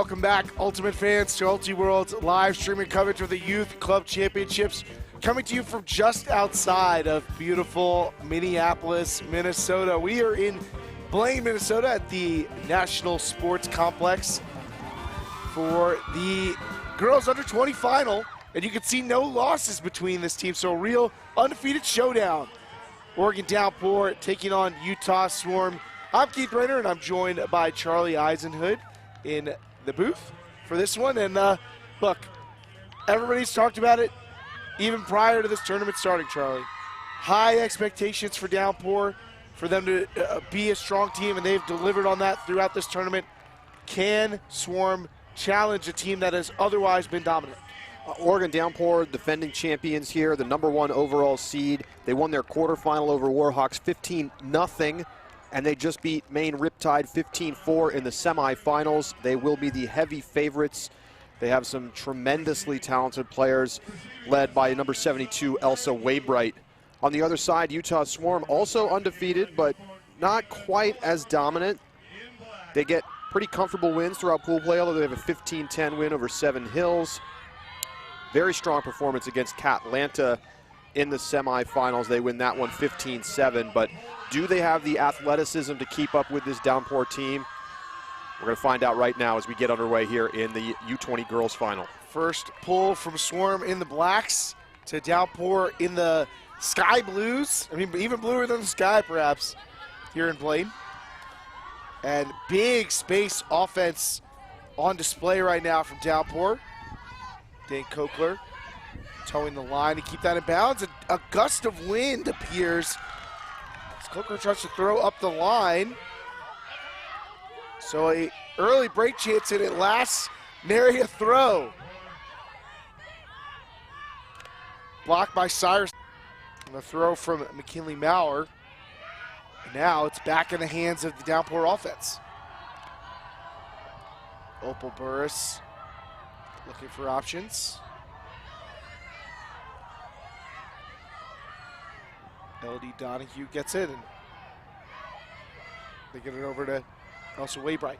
Welcome back, Ultimate fans, to Ulti World's live streaming coverage of the Youth Club Championships, coming to you from just outside of beautiful Minneapolis, Minnesota. We are in Blaine, Minnesota at the National Sports Complex for the girls under 20 final, and you can see no losses between this team, so a real undefeated showdown. Oregon Downpour taking on Utah Swarm. I'm Keith Rainer, and I'm joined by Charlie Eisenhood in the booth for this one. And look, everybody's talked about it even prior to this tournament starting, Charlie. High expectations for Downpour, for them to be a strong team, and they've delivered on that throughout this tournament. Can Swarm challenge a team that has otherwise been dominant? Oregon Downpour, defending champions here, the #1 overall seed. They won their quarterfinal over Warhawks 15-0, and they just beat Maine Riptide 15-4 in the semifinals. They will be the heavy favorites. They have some tremendously talented players, led by number 72, Elsa Waybright. On the other side, Utah Swarm, also undefeated, but not quite as dominant. They get pretty comfortable wins throughout pool play, although they have a 15-10 win over Seven Hills. Very strong performance against Catlanta in the semifinals. They win that one 15-7, but do they have the athleticism to keep up with this Downpour team? We're going to find out right now as we get underway here in the U20 girls final. First pull from Swarm in the blacks to Downpour in the sky blues. I mean, even bluer than the sky, perhaps, here in Blaine. And big space offense on display right now from Downpour. Dane Kokler towing the line to keep that in bounds. A gust of wind appears as Kokler tries to throw up the line. So a early break chance, and it lasts nary a throw. Blocked by Cyrus. And a throw from McKinley Maurer. And now it's back in the hands of the Downpour offense. Opal Burris looking for options. LD Donahue gets it, and they get it over to Elsa Waybright.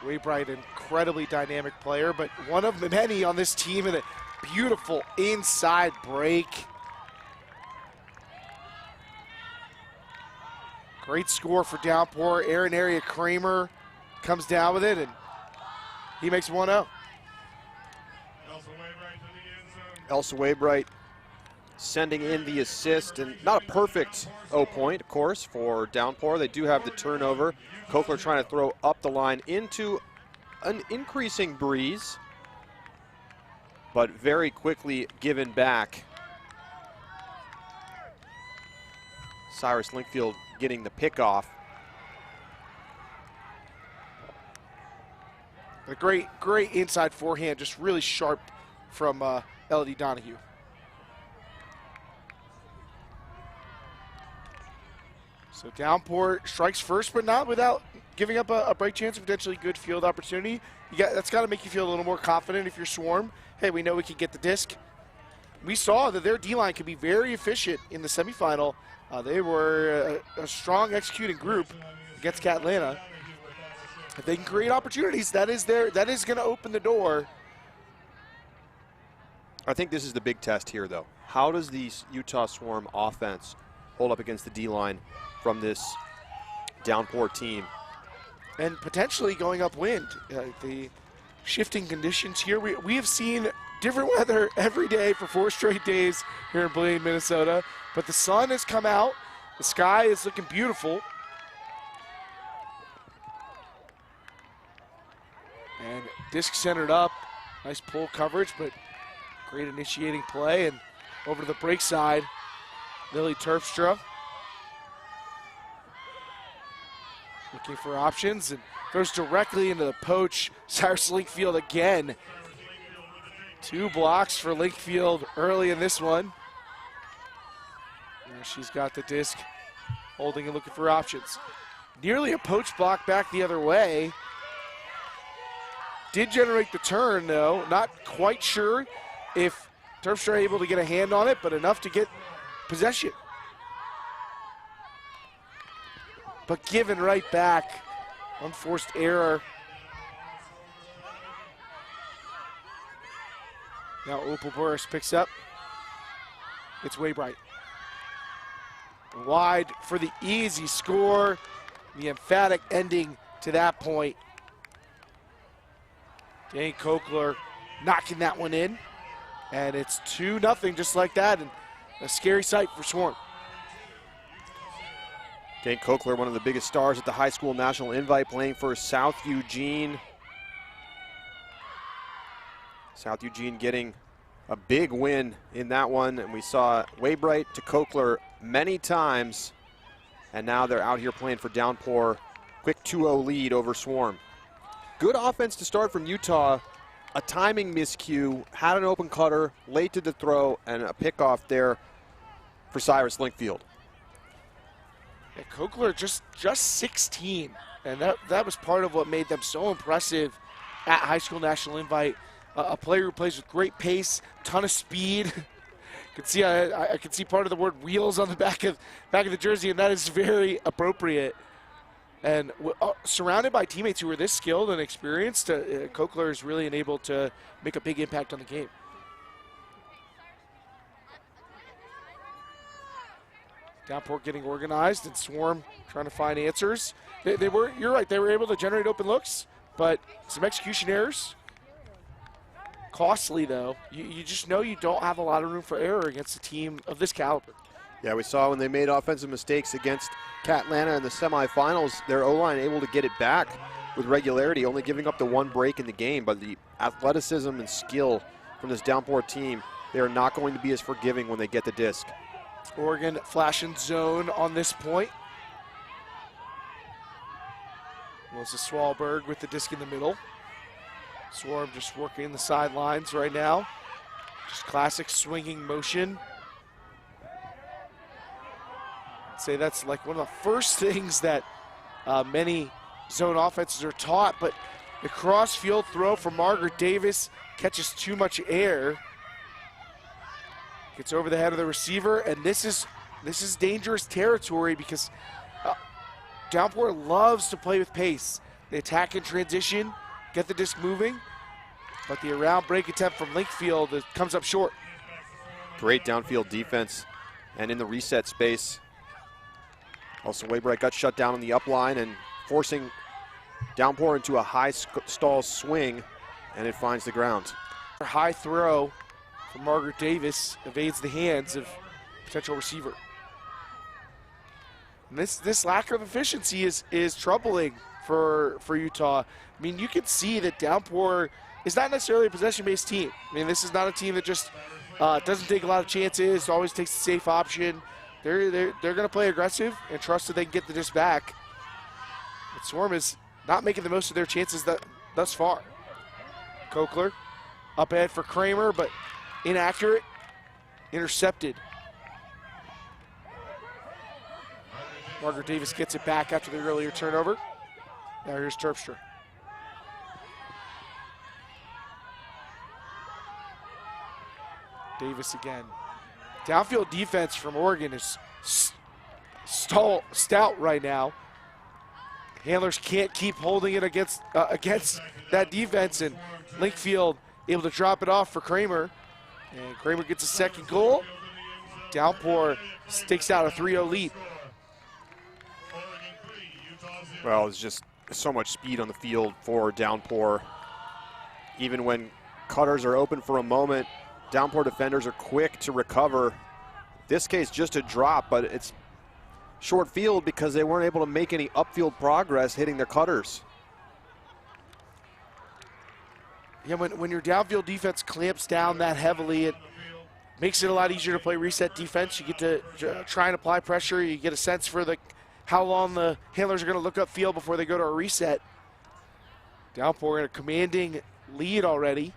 Waybright, incredibly dynamic player, but one of the many on this team, and a beautiful inside break. Great score for Downpour. Aaron Area Kramer comes down with it, and he makes 1-0. Elsa Waybright sending in the assist, and not a perfect O-point, of course, for Downpour. They do have the turnover. Kokler trying to throw up the line into an increasing breeze, but very quickly given back. Cyrus Linkfield getting the pick off. A great inside forehand, just really sharp from LD Donahue. So Downpour strikes first, but not without giving up a break chance, potentially good field opportunity. That's got to make you feel a little more confident if you're Swarm. Hey, we know we can get the disc. We saw that their D-line can be very efficient in the semifinal. They were a strong executing group against Catlanta. If they can create opportunities, that is going to open the door. I think this is the big test here, though. How does the Utah Swarm offense hold up against the D-line from this Downpour team? And potentially going upwind. The shifting conditions here. We have seen different weather every day for 4 straight days here in Blaine, Minnesota. But the sun has come out. The sky is looking beautiful. And disc centered up. Nice pull coverage, but great initiating play. And over to the break side, Lily Terpstra looking for options and throws directly into the poach. Cyrus Linkfield again. 2 blocks for Linkfield early in this one. Now she's got the disc, holding and looking for options. Nearly a poach block back the other way. Did generate the turn, though. Not quite sure if Terpstra able to get a hand on it, but enough to get possession. But given right back. Unforced error Now Opal Burris picks up. It's Waybright. Wide for the easy score. The emphatic ending to that point. Dane Kokler knocking that one in. And it's 2-0 just like that. And a scary sight for Swarm. Dane Kokler, one of the biggest stars at the high school national invite, playing for South Eugene. South Eugene getting a big win in that one. And we saw Waybright to Kokler many times. And now they're out here playing for Downpour. Quick 2-0 lead over Swarm. Good offense to start from Utah. A timing miscue, had an open cutter, late to the throw, and a pickoff there for Cyrus Linkfield. Yeah, Kokler just 16, and that was part of what made them so impressive at high school national invite. A player who plays with great pace, ton of speed. I can see part of the word "wheels" on the back of the jersey, and that is very appropriate. And surrounded by teammates who are this skilled and experienced, Kokler is really enabled to make a big impact on the game. Downpour getting organized and Swarm trying to find answers. You're right, they were able to generate open looks, but some execution errors. Costly though. You just know you don't have a lot of room for error against a team of this caliber. Yeah, we saw when they made offensive mistakes against Catlanta in the semifinals, their O-line able to get it back with regularity, only giving up the one break in the game. But the athleticism and skill from this Downpour team, they are not going to be as forgiving when they get the disc. Oregon flashing zone on this point. Melissa Swalberg with the disc in the middle. Swarm just working the sidelines right now. Just classic swinging motion. I'd say that's like one of the first things that many zone offenses are taught, but the cross-field throw from Margaret Davis catches too much air. Gets over the head of the receiver, and this is dangerous territory because Downpour loves to play with pace. They attack in transition, get the disc moving, but the around break attempt from Linkfield comes up short. Great downfield defense, and in the reset space. Also, Waybright got shut down on the up line and forcing Downpour into a high stall swing, and it finds the ground. High throw from Margaret Davis evades the hands of potential receiver. And this lack of efficiency is troubling for Utah. I mean, you can see that Downpour is not necessarily a possession-based team. I mean, this is not a team that just doesn't take a lot of chances, always takes the safe option. They're going to play aggressive and trust that they can get the disc back. But Swarm is not making the most of their chances thus far. Kokler up ahead for Kramer, but inaccurate, intercepted. Margaret Davis gets it back after the earlier turnover. Now here's Terpstra. Davis again. Downfield defense from Oregon is stout right now. Handlers can't keep holding it against that defense, and Linkfield able to drop it off for Kramer. And Kramer gets a second goal. Downpour stakes out a 3-0 lead. Well, it's just so much speed on the field for Downpour. Even when cutters are open for a moment, Downpour defenders are quick to recover. This case just a drop, but it's short field because they weren't able to make any upfield progress hitting their cutters. Yeah, when your downfield defense clamps down that heavily, it makes it a lot easier to play reset defense. You get to try and apply pressure. You get a sense for how long the handlers are going to look upfield before they go to a reset. Downpour in a commanding lead already,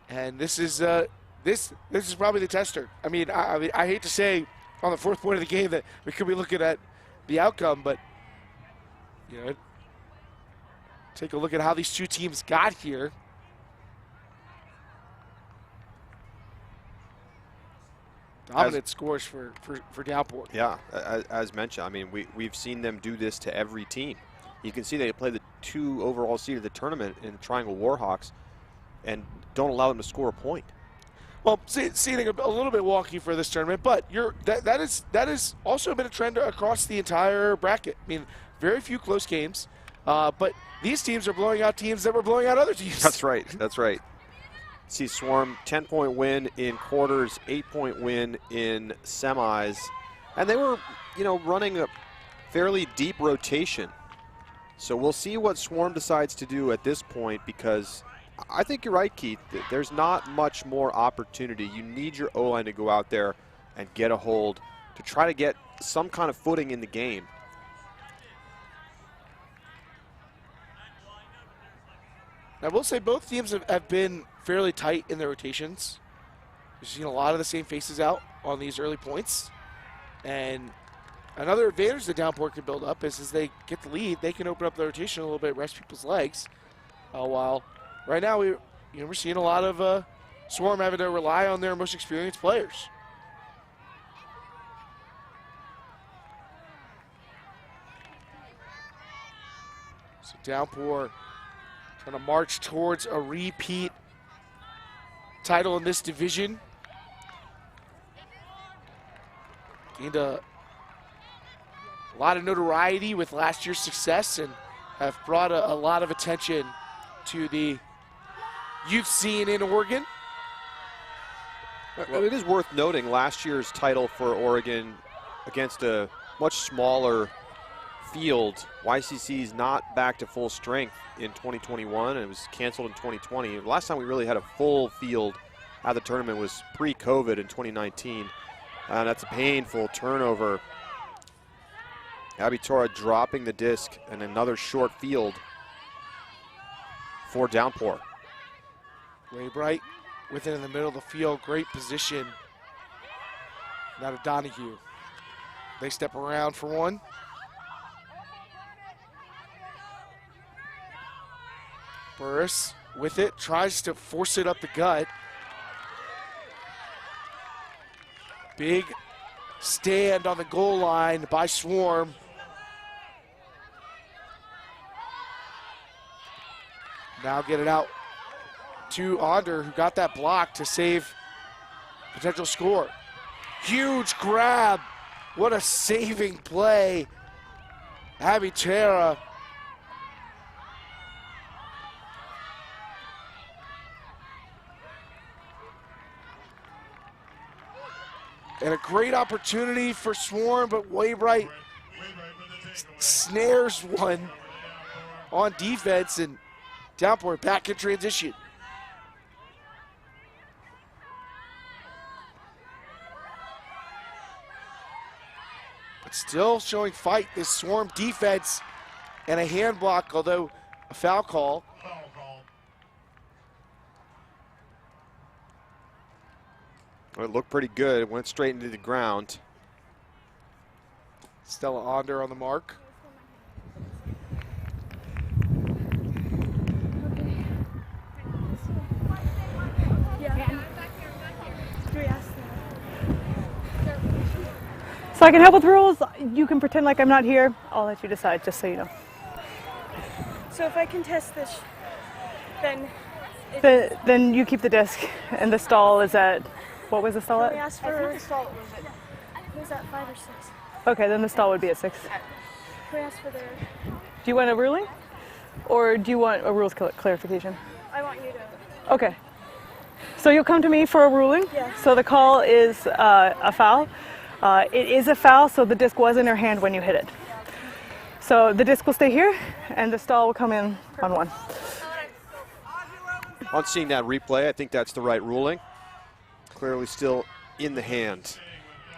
and this is probably the tester. I mean, I hate to say on the fourth point of the game that we could be looking at the outcome, but you know, take a look at how these two teams got here. Dominant scores for Downpour. Yeah, as mentioned, I mean, we've seen them do this to every team. You can see they play the 2 overall seed of the tournament in Triangle Warhawks and don't allow them to score a point. Well, seating a little bit wonky for this tournament, but that is also been a trend across the entire bracket. I mean, very few close games, but these teams are blowing out teams that were blowing out other teams. That's right. That's right. See Swarm 10-point win in quarters, 8-point win in semis, and they were, running a fairly deep rotation. So we'll see what Swarm decides to do at this point, because I think you're right, Keith. There's not much more opportunity. You need your O-line to go out there and get a hold to try to get some kind of footing in the game. I will say both teams have been fairly tight in their rotations. We've seen a lot of the same faces out on these early points. And another advantage the Downpour can build up is as they get the lead, they can open up the rotation a little bit, rest people's legs, while right now, we're seeing a lot of Swarm having to rely on their most experienced players. So Downpour trying to march towards a repeat title in this division. Gained a lot of notoriety with last year's success and have brought a lot of attention to the youth scene in Oregon. Well, it is worth noting last year's title for Oregon against a much smaller field. YCC is not back to full strength in 2021. It was canceled in 2020. The last time we really had a full field at the tournament was pre-COVID in 2019. That's a painful turnover. Abby Tora dropping the disc and another short field for Downpour. Waybright with it in the middle of the field, great position. Now to Donahue. They step around for one. Burris with it, tries to force it up the gut. Big stand on the goal line by Swarm. Now get it out to Onder, who got that block to save potential score. Huge grab. What a saving play. Abby Tara. And a great opportunity for Swarm, but Waybright snares one on defense, and Downpour back in transition. But still showing fight, this Swarm defense, and a hand block, although a foul call. Well, it looked pretty good. It went straight into the ground. Stella Onder on the mark. So I can help with rules. You can pretend like I'm not here. I'll let you decide, just so you know. So if I contest this, then... Then you keep the disc, and the stall is at... What was the stall Can we at? ask for... Was that 5 or 6? Okay, then the stall would be at 6. Can we ask for the... Do you want a ruling? Or do you want a rules clarification? I want you to... Okay. So you'll come to me for a ruling? Yeah. So the call is a foul. It is a foul, so the disc was in her hand when you hit it. So the disc will stay here, and the stall will come in on 1. On seeing that replay, I think that's the right ruling. Clearly still in the hand.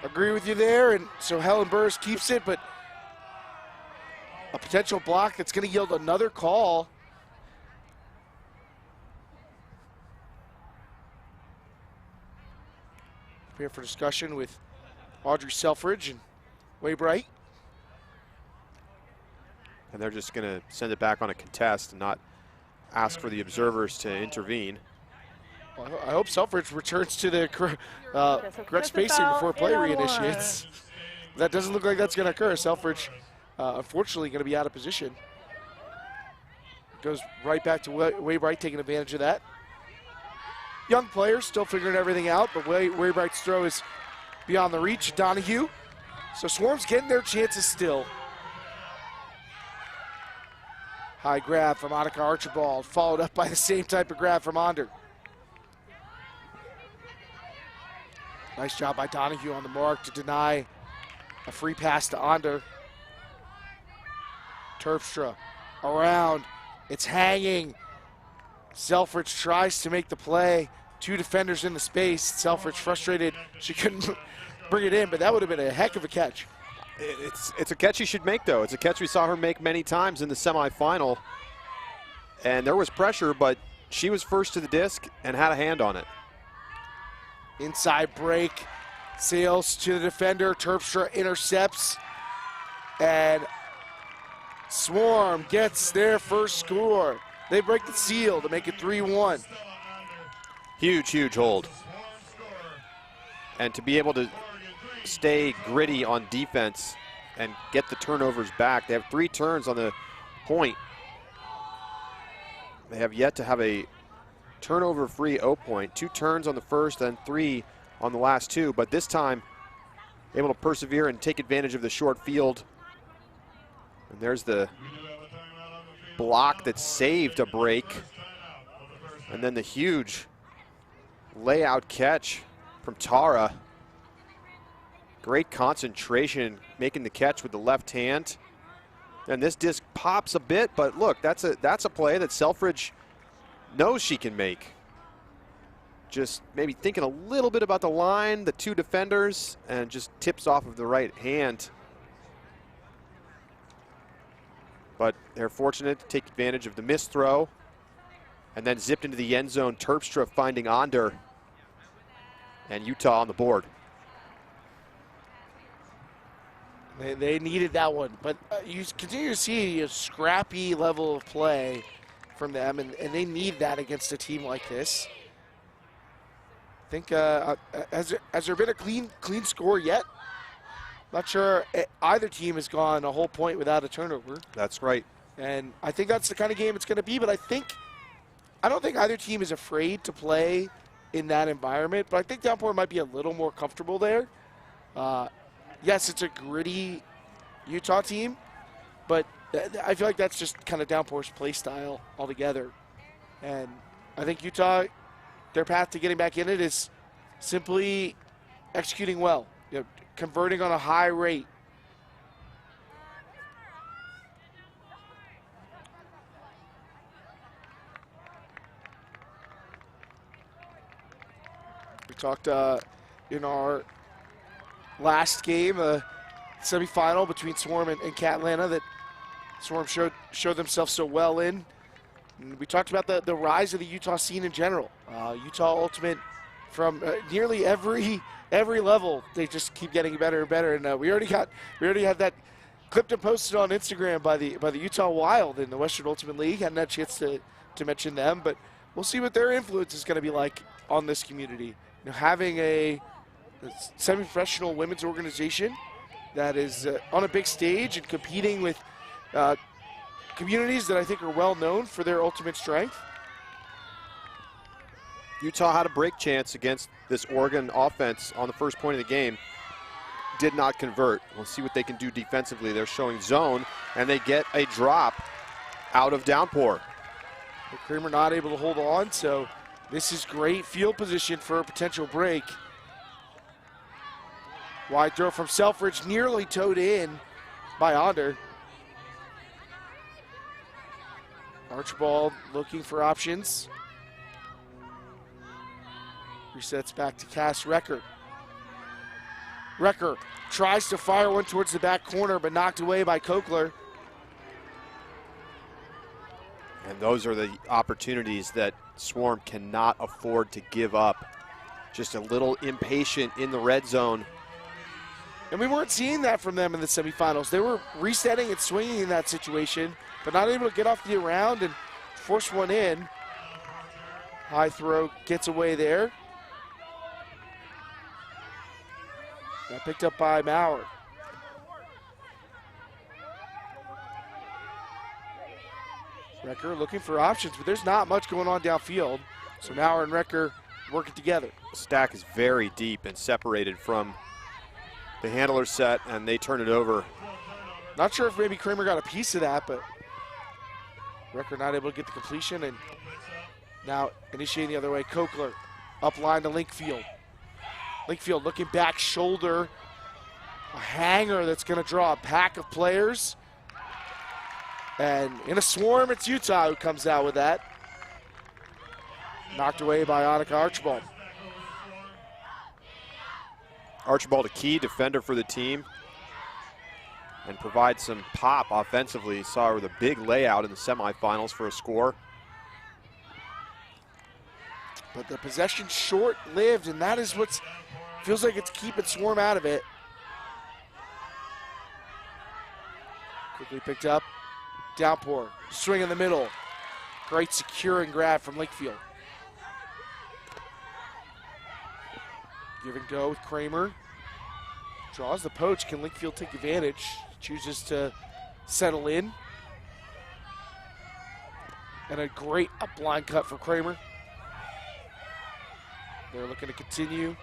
Agree with you there, and so Helen Burris keeps it, but a potential block that's going to yield another call. Here for discussion with Audrey Selfridge and Waybright. And they're just going to send it back on a contest and not ask for the observers to intervene. Well, I hope Selfridge returns to the correct spacing before play reinitiates. That doesn't look like that's going to occur. Selfridge, unfortunately, going to be out of position. Goes right back to Waybright taking advantage of that. young players still figuring everything out, but Waybright's throw is beyond the reach of Donahue. So Swarm's getting their chances still. High grab from Annika Archibald, followed up by the same type of grab from Onder. Nice job by Donahue on the mark to deny a free pass to Onder. Terpstra around, it's hanging. Selfridge tries to make the play. 2 defenders in the space. Selfridge frustrated, she couldn't bring it in, but that would have been a heck of a catch. It's a catch she should make, though. It's a catch we saw her make many times in the semifinal. And there was pressure, but she was first to the disc and had a hand on it. Inside break, sails to the defender. Terpstra intercepts, and Swarm gets their first score. They break the seal to make it 3-1. Huge, huge hold. And to be able to stay gritty on defense and get the turnovers back. They have 3 turns on the point. They have yet to have a turnover-free O point. 2 turns on the first and 3 on the last 2, but this time able to persevere and take advantage of the short field. And there's the block that saved a break. And then the huge layout catch from Tara. Great concentration, making the catch with the left hand. And this disc pops a bit, but look, that's a play that Selfridge knows she can make. Just maybe thinking a little bit about the line, the 2 defenders, and just tips off of the right hand. But they're fortunate to take advantage of the missed throw and then zipped into the end zone. Terpstra finding Onder, and Utah on the board. They needed that one, but you continue to see a scrappy level of play from them, and they need that against a team like this. I think, has there been a clean score yet? Not sure either team has gone a whole point without a turnover. That's right. And I think that's the kind of game it's going to be, but I don't think either team is afraid to play in that environment, but I think Downpour might be a little more comfortable there. Yes, it's a gritty Utah team, but I feel like that's just kind of Downpour's play style altogether. And I think Utah, their path to getting back in it is simply executing well, converting on a high rate. We talked in our last game, semifinal between Swarm and Catlanta, that Swarm showed themselves so well in. And we talked about the rise of the Utah scene in general. Utah Ultimate, from nearly every level, they just keep getting better and better. And we already had that clipped and posted on Instagram by the Utah Wild in the Western Ultimate League. Hadn't had a chance to mention them, but we'll see what their influence is going to be like on this community. Having a semi-professional women's organization that is on a big stage and competing with communities that I think are well known for their ultimate strength. Utah had a break chance against this Oregon offense on the first point of the game. Did not convert. We'll see what they can do defensively. They're showing zone, and they get a drop out of Downpour. Kramer not able to hold on, so this is great field position for a potential break. Wide throw from Selfridge, nearly towed in by Onder. Archibald looking for options. Resets back to Cass Recker. Recker tries to fire one towards the back corner, but knocked away by Kokler. And those are the opportunities that Swarm cannot afford to give up. Just a little impatient in the red zone. And we weren't seeing that from them in the semifinals. They were resetting and swinging in that situation, but not able to get off the around and force one in. High throw gets away there. Got picked up by Maurer. Recker looking for options, but there's not much going on downfield. So Maurer and Recker working together. Stack is very deep and separated from the handler set, and they turn it over. Not sure if maybe Kramer got a piece of that, but Recker not able to get the completion, and now initiating the other way. Kokler up line to Linkfield. Linkfield looking back shoulder. A hanger that's going to draw a pack of players. And in a swarm, it's Utah who comes out with that. Knocked away by Annika Archibald. Archibald, a key defender for the team, and provides some pop offensively. Saw her with a big layout in the semifinals for a score. But the possession short-lived, and that is what feels like it's keeping Swarm out of it. Quickly picked up. Downpour, swing in the middle. Great securing grab from Lakefield. Give and go with Kramer. Draws the poach. Can Lakefield take advantage? Chooses to settle in. And a great up-line cut for Kramer. They're looking to continue.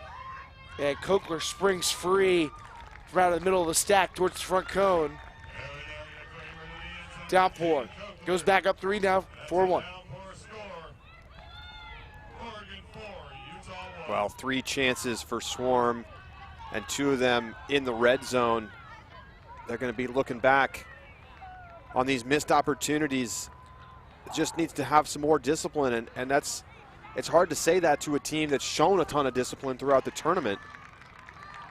And Kokler springs free from out of the middle of the stack towards the front cone. Downpour goes back up 3 now, 4-1. Well, 3 chances for Swarm, and 2 of them in the red zone. They're going to be looking back on these missed opportunities. It just needs to have some more discipline, and it's hard to say that to a team that's shown a ton of discipline throughout the tournament.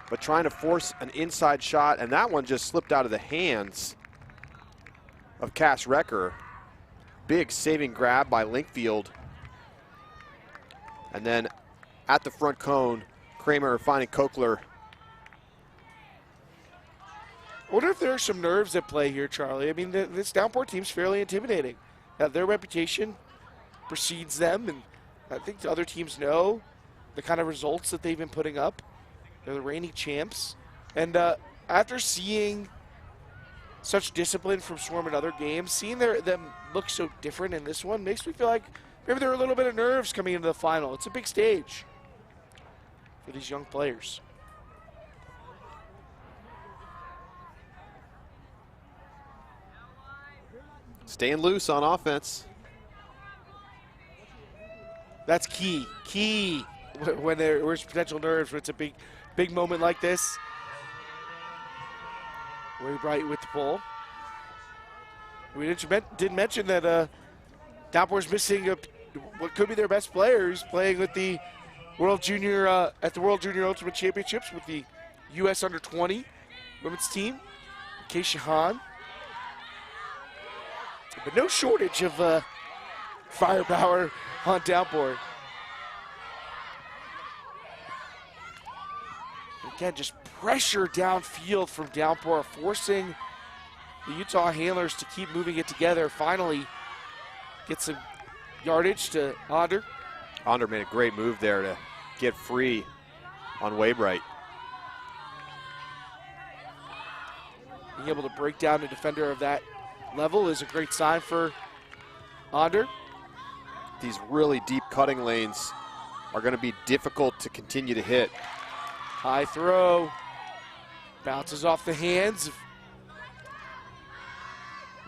But trying to force an inside shot, and that one just slipped out of the hands of Cash Recker. Big saving grab by Linkfield. And then at the front cone, Kramer finding Kokler. I wonder if there are some nerves at play here, Charlie. I mean, this Downpour team's fairly intimidating. Their reputation precedes them, and I think the other teams know the kind of results that they've been putting up. They're the reigning champs. And after seeing such discipline from Swarm in other games, seeing them look so different in this one makes me feel like maybe there are a little bit of nerves coming into the final. It's a big stage for these young players. Staying loose on offense. That's key. Key when there's potential nerves, when it's a big moment like this. Way Bright with the pull. We didn't mention that Downpour's missing what could be their best players, playing with the World Junior at the World Junior Ultimate Championships with the U.S. Under-20 women's team, Keisha Hahn. But no shortage of firepower on Downpour. Again, just pressure downfield from Downpour, forcing the Utah handlers to keep moving it together. Finally, get some yardage to Onder. Onder made a great move there to get free on Waybright. Being able to break down a defender of that level is a great sign for Onder. These really deep cutting lanes are going to be difficult to continue to hit. High throw. Bounces off the hands of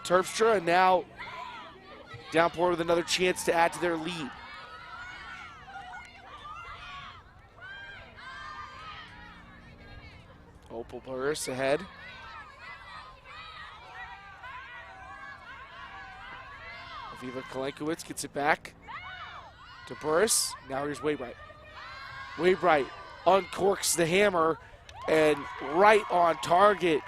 Terpstra, and now Downpour with another chance to add to their lead. Opal Burris ahead. Aviva Kalenkowicz gets it back to Burris. Now here's Waybright. Waybright uncorks the hammer and right on target.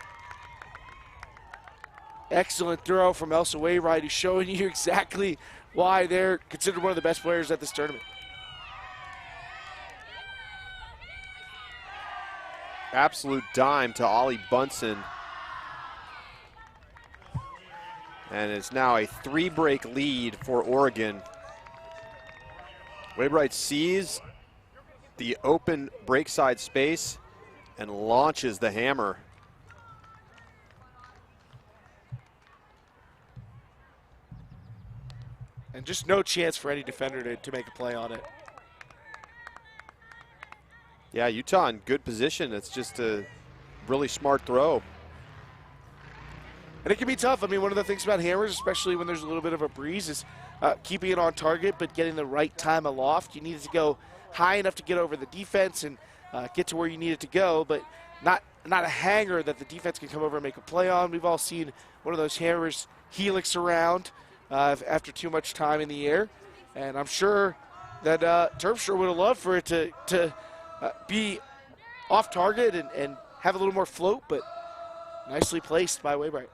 Excellent throw from Elsa Waybright, who's showing you exactly why they're considered one of the best players at this tournament. Absolute dime to Ollie Bunsen. And it's now a 3-break lead for Oregon. Waybright sees the open break side space and launches the hammer. And just no chance for any defender to make a play on it. Yeah, Utah in good position. It's just a really smart throw. And it can be tough. I mean, one of the things about hammers, especially when there's a little bit of a breeze, is keeping it on target but getting the right time aloft. You need it to go high enough to get over the defense and get to where you need it to go, but not a hanger that the defense can come over and make a play on. We've all seen one of those hammers helix around after too much time in the air, and I'm sure that Terpstra would have loved for it to be off target and have a little more float, but nicely placed by Waybright.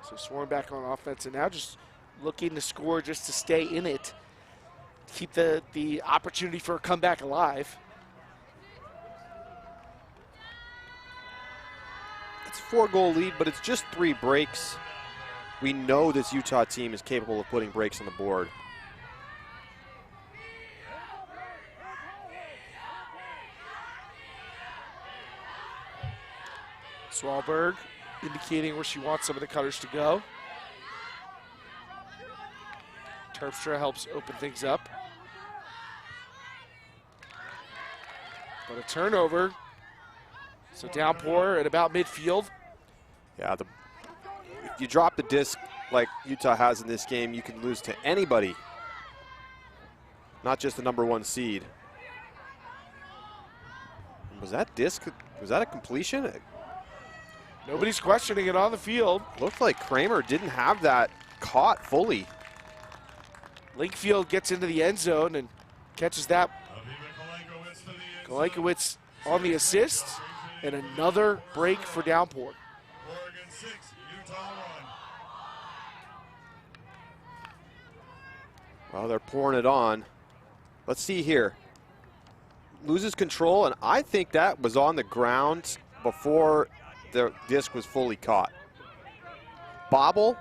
So Swarm back on offense, and now just looking to score just to stay in it, keep the opportunity for a comeback alive. It's a 4-goal lead, but it's just 3 breaks. We know this Utah team is capable of putting breaks on the board. Svalberg indicating where she wants some of the cutters to go. Terpstra helps open things up. But a turnover. So Downpour at about midfield. Yeah, if you drop the disc like Utah has in this game, you can lose to anybody, not just the #1 seed. Was that a completion? Nobody's questioning it on the field. Looked like Kramer didn't have that caught fully. Linkfield gets into the end zone and catches that. Kolankowicz on the assist, and another break for Downpour. Well, they're pouring it on. Let's see here. Loses control, and I think that was on the ground before the disc was fully caught. Bobble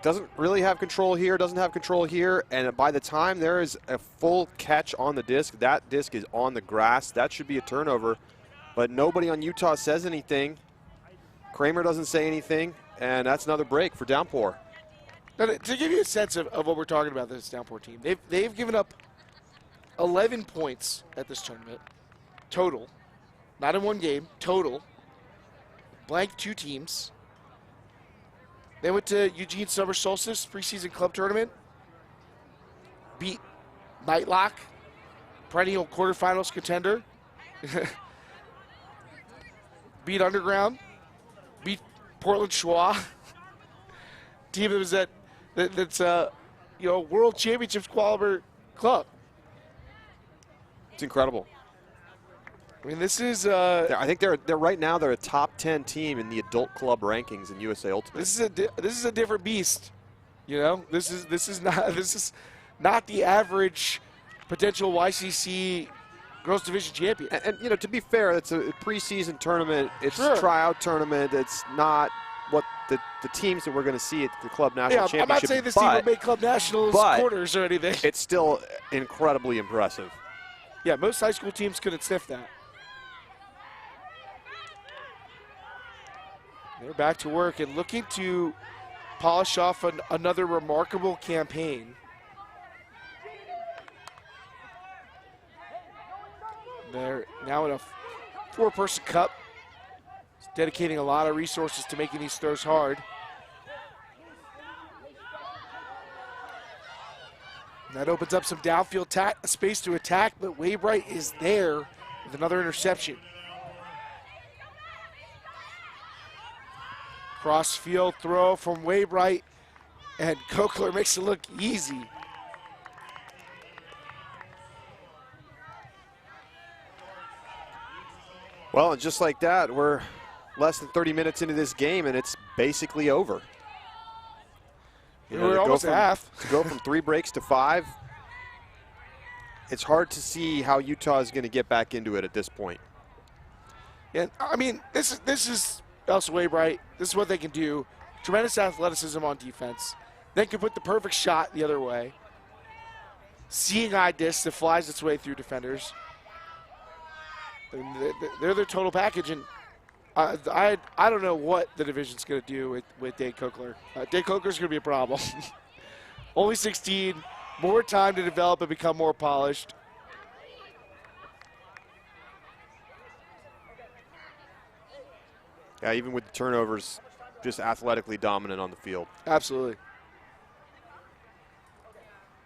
doesn't really have control here, doesn't have control here, and by the time there is a full catch on the disc, that disc is on the grass. That should be a turnover, but nobody on Utah says anything. Kramer doesn't say anything, and that's another break for Downpour. Now, to give you a sense of what we're talking about, this Downpour team, they've given up 11 points at this tournament, total. Not in one game, total. Blanked 2 teams. They went to Eugene Summer Solstice preseason club tournament. Beat Nightlock, perennial quarterfinals contender. Beat Underground. Beat Portland Schwa. Team that was that's World Championships caliber club. It's incredible. I mean, this is. I think they're right now. They're a top 10 team in the adult club rankings in USA Ultimate. This is a different beast. You know, this is not the average potential YCC girls division champion. And to be fair, it's a preseason tournament. It's Sure. a tryout tournament. It's not what the teams that we're going to see at the club national championship. I'm not saying this team will make club nationals quarters or anything. It's still incredibly impressive. Yeah, most high school teams couldn't sniff that. They're back to work and looking to polish off another remarkable campaign. They're now in a 4-person cup, dedicating a lot of resources to making these throws hard. And that opens up some downfield space to attack, but Waybright is there with another interception. Cross-field throw from Waybright, and Kokler makes it look easy. Well, and just like that, we're less than 30 minutes into this game, and it's basically over. We're almost at half. To go from 3 breaks to 5, it's hard to see how Utah is going to get back into it at this point. Yeah, I mean, this is Elsa Waybright. This is what they can do. Tremendous athleticism on defense. They can put the perfect shot the other way. Seeing eye disc that flies its way through defenders. They're their total package, and I don't know what the division's going to do with Dave Kokler. Dave Kokler's going to be a problem. Only 16, more time to develop and become more polished. Yeah, even with the turnovers, just athletically dominant on the field. Absolutely.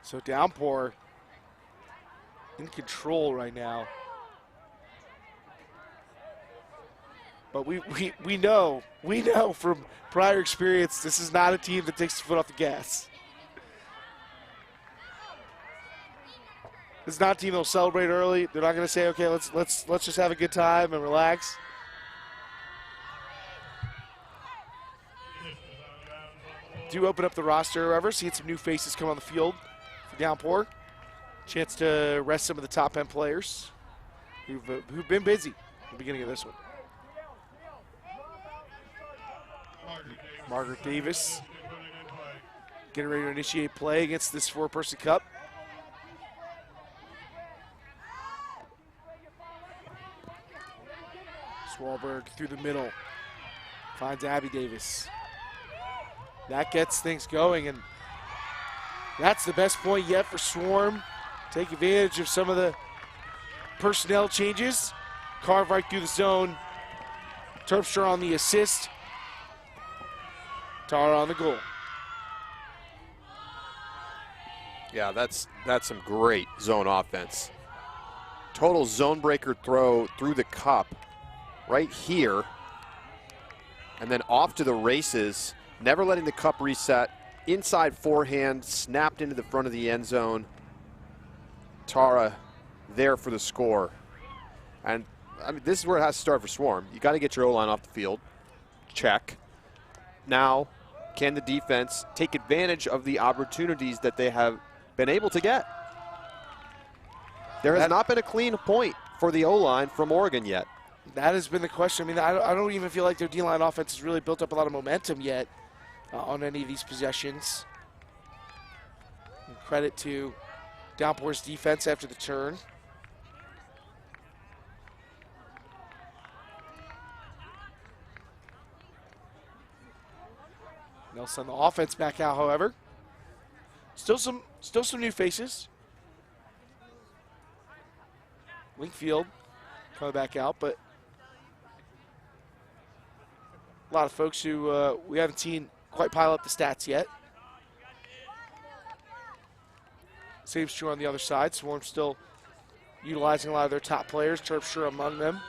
So Downpour in control right now. But we know from prior experience, this is not a team that takes the foot off the gas. This is not a team that'll celebrate early. They're not going to say, okay, let's just have a good time and relax. Do open up the roster, however, seeing some new faces come on the field for Downpour. Chance to rest some of the top end players who've been busy at the beginning of this one. Margaret Davis getting ready to initiate play against this four-person cup. Swalberg through the middle, finds Abby Davis. That gets things going, and that's the best point yet for Swarm. Take advantage of some of the personnel changes. Carve right through the zone. Terpstra on the assist. Tara on the goal. Yeah, that's some great zone offense. Total zone breaker throw through the cup right here. And then off to the races, never letting the cup reset. Inside forehand, snapped into the front of the end zone. Tara there for the score. And I mean, this is where it has to start for Swarm. You got to get your O-line off the field. Check. Now, can the defense take advantage of the opportunities that they have been able to get? There has not been a clean point for the O-line from Oregon yet. That has been the question. I mean, I don't even feel like their D-line offense has really built up a lot of momentum yet on any of these possessions. And credit to Downpour's defense after the turn. Nelson, the offense back out, however. Still some new faces. Linkfield coming back out, but a lot of folks who we haven't seen quite pile up the stats yet. Same's true on the other side. Swarm still utilizing a lot of their top players. Terpstra among them.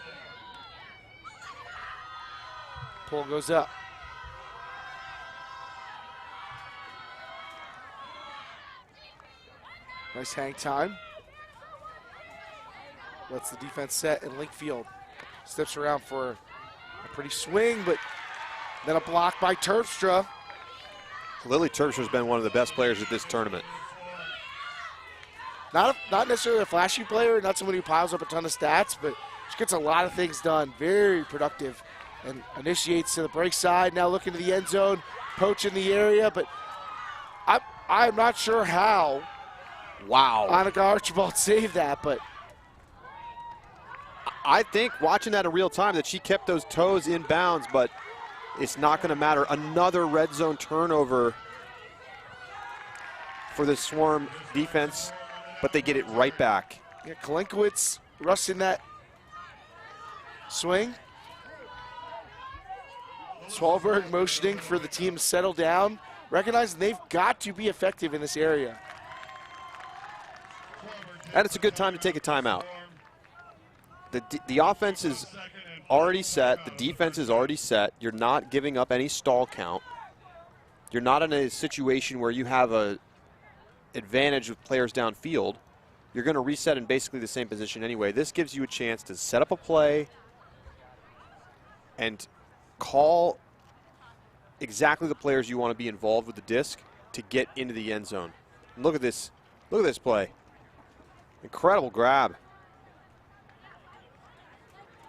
Pull goes up. Nice hang time. Lets the defense set, and Linkfield steps around for a pretty swing, but then a block by Terpstra. Lily Terpstra's been one of the best players at this tournament. Not necessarily a flashy player, not someone who piles up a ton of stats, but she gets a lot of things done. Very productive, and initiates to the break side. Now looking to the end zone, poaching the area, but I'm not sure how. Wow. Annika Archibald saved that, but I think watching that in real time that she kept those toes in bounds, but it's not going to matter. Another red zone turnover for the Swarm defense, but they get it right back. Yeah, Kalinkowitz rusting that swing. Swalberg motioning for the team to settle down, recognizing they've got to be effective in this area. And it's a good time to take a timeout. The offense is already set. The defense is already set. You're not giving up any stall count. You're not in a situation where you have an advantage with players downfield. You're going to reset in basically the same position anyway. This gives you a chance to set up a play and call exactly the players you want to be involved with the disc to get into the end zone. And look at this. Look at this play. Incredible grab.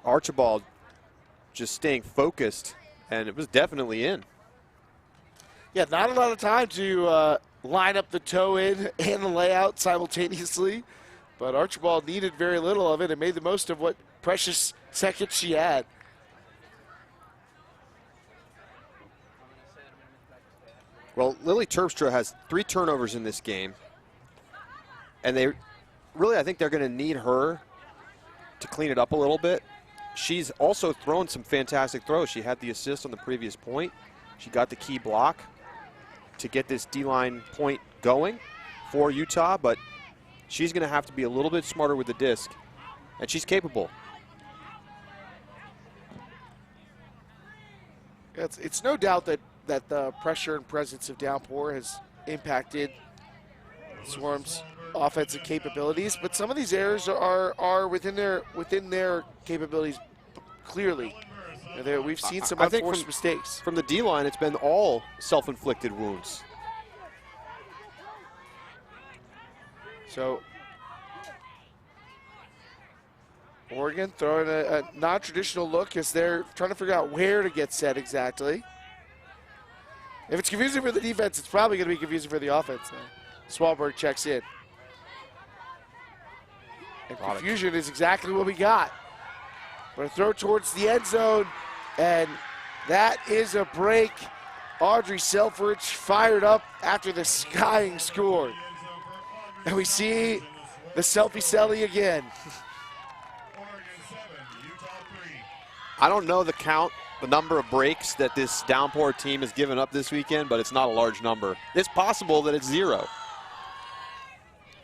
Archibald just staying focused, and it was definitely in. Yeah, not a lot of time to line up the toe in and the layout simultaneously, but Archibald needed very little of it and made the most of what precious seconds she had. Well, Lily Terpstra has 3 turnovers in this game. And they really, I think they're going to need her to clean it up a little bit. She's also thrown some fantastic throws. She had the assist on the previous point. She got the key block to get this D-line point going for Utah, but she's going to have to be a little bit smarter with the disc, and she's capable. It's no doubt that the pressure and presence of Downpour has impacted Swarm's offensive capabilities, but some of these errors are within their capabilities clearly. We've seen some unforced mistakes. From the D-line, it's been all self-inflicted wounds. So Oregon throwing a non-traditional look as they're trying to figure out where to get set exactly. If it's confusing for the defense, it's probably going to be confusing for the offense now. Svalberg checks in. And confusion is exactly what we got. Going to throw towards the end zone, and that is a break. Audrey Selfridge fired up after the skying score. And we see the selfie celly again. I don't know the number of breaks that this Downpour team has given up this weekend, but it's not a large number. It's possible that it's 0.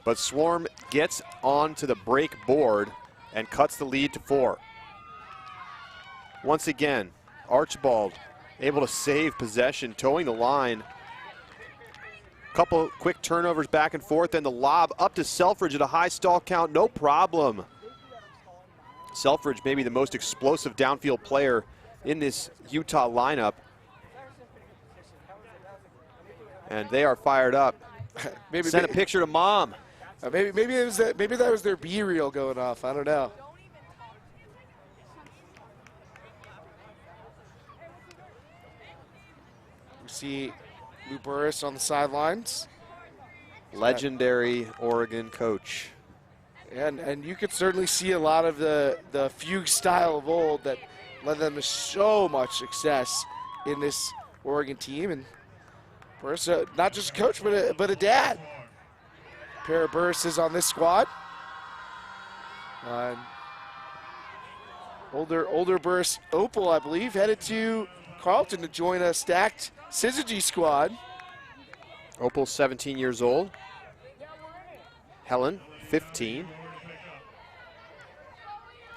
But Swarm gets onto the break board and cuts the lead to 4. Once again, Archibald able to save possession, towing the line. Couple quick turnovers back and forth, and the lob up to Selfridge at a high stall count, no problem. Selfridge maybe the most explosive downfield player in this Utah lineup. And they are fired up. Send a picture to mom. Maybe that was their B-reel going off. I don't know. We see Lou Burris on the sidelines. Legendary Oregon coach. And you could certainly see a lot of the fugue style of old that led them to so much success in this Oregon team. And Burris, not just a coach, but a dad. A pair of Burris's on this squad. Older Burris Opal, I believe, headed to Carleton to join a stacked Syzygy squad. Opal's 17 years old. Helen, 15.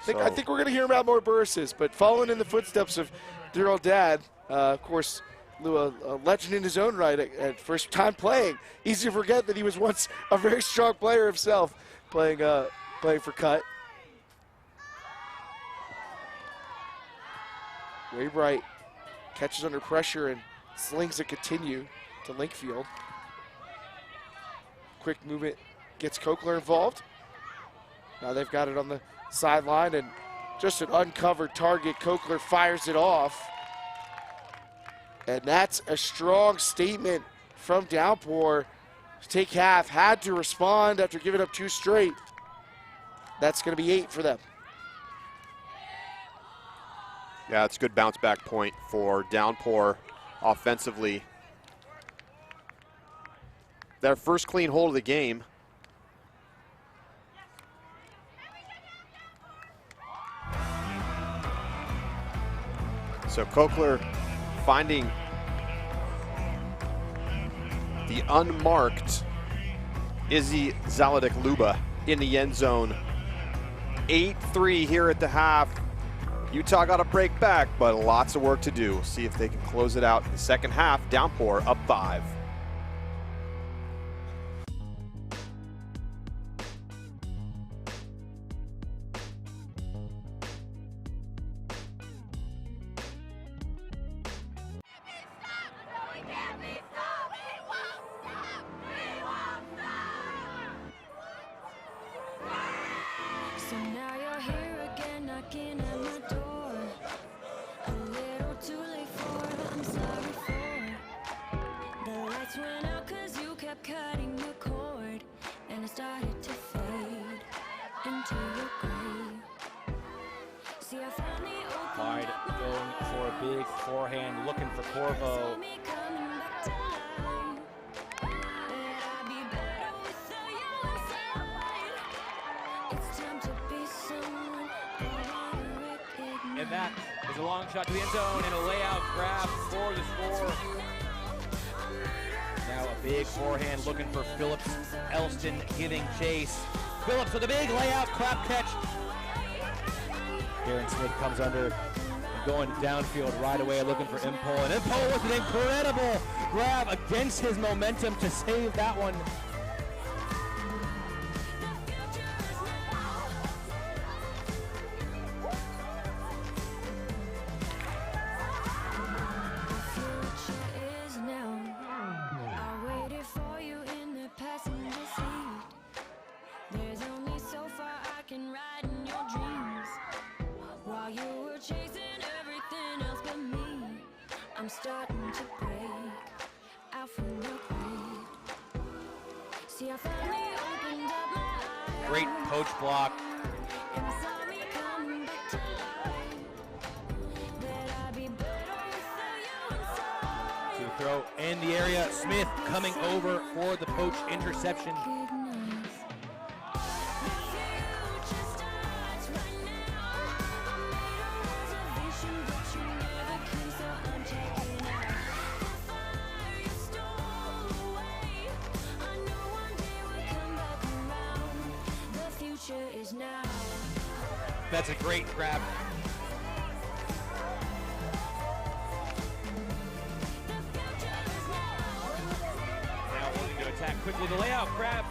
I think we're going to hear about more Burris's, but following in the footsteps of dear old dad, of course, Lou, a legend in his own right at first time playing. Easy to forget that he was once a very strong player himself, playing for Cut. Ray Bright catches under pressure and slings a continue to Linkfield. Quick movement gets Kokler involved. Now they've got it on the sideline, and just an uncovered target. Kokler fires it off. And that's a strong statement from Downpour to take half. Had to respond after giving up 2 straight. That's going to be 8 for them. Yeah, it's a good bounce back point for Downpour offensively. Their first clean hold of the game. So Kokler finding the unmarked Izzy Zaladic-Luba in the end zone. 8-3 here at the half. Utah got a break back, but lots of work to do. See if they can close it out in the second half. Downpour up 5. So now you're here again, knocking at my door. A little too late for it, I'm sorry for. The lights went out 'cause you kept cutting the cord, and it started to fade into your gray. See, I finally opened Wide, up my going for a big forehand, looking for Corvo. saw me coming back to life. and that is a long shot to the end zone and a layout grab for the score. Now a big forehand looking for Phillips. Elston giving chase. Phillips with a big layout crab catch. Aaron Smith comes under and going downfield right away looking for Impole. And Impole with an incredible grab against his momentum to save that one. I'm starting to break out from the grave. See, I finally opened up my eyes. Great poach block. And saw me come back to life. That I'd be better without you inside. To throw in the area. Smith coming over for the poach interception. That's a great grab. Now looking to attack quickly. The layout grab.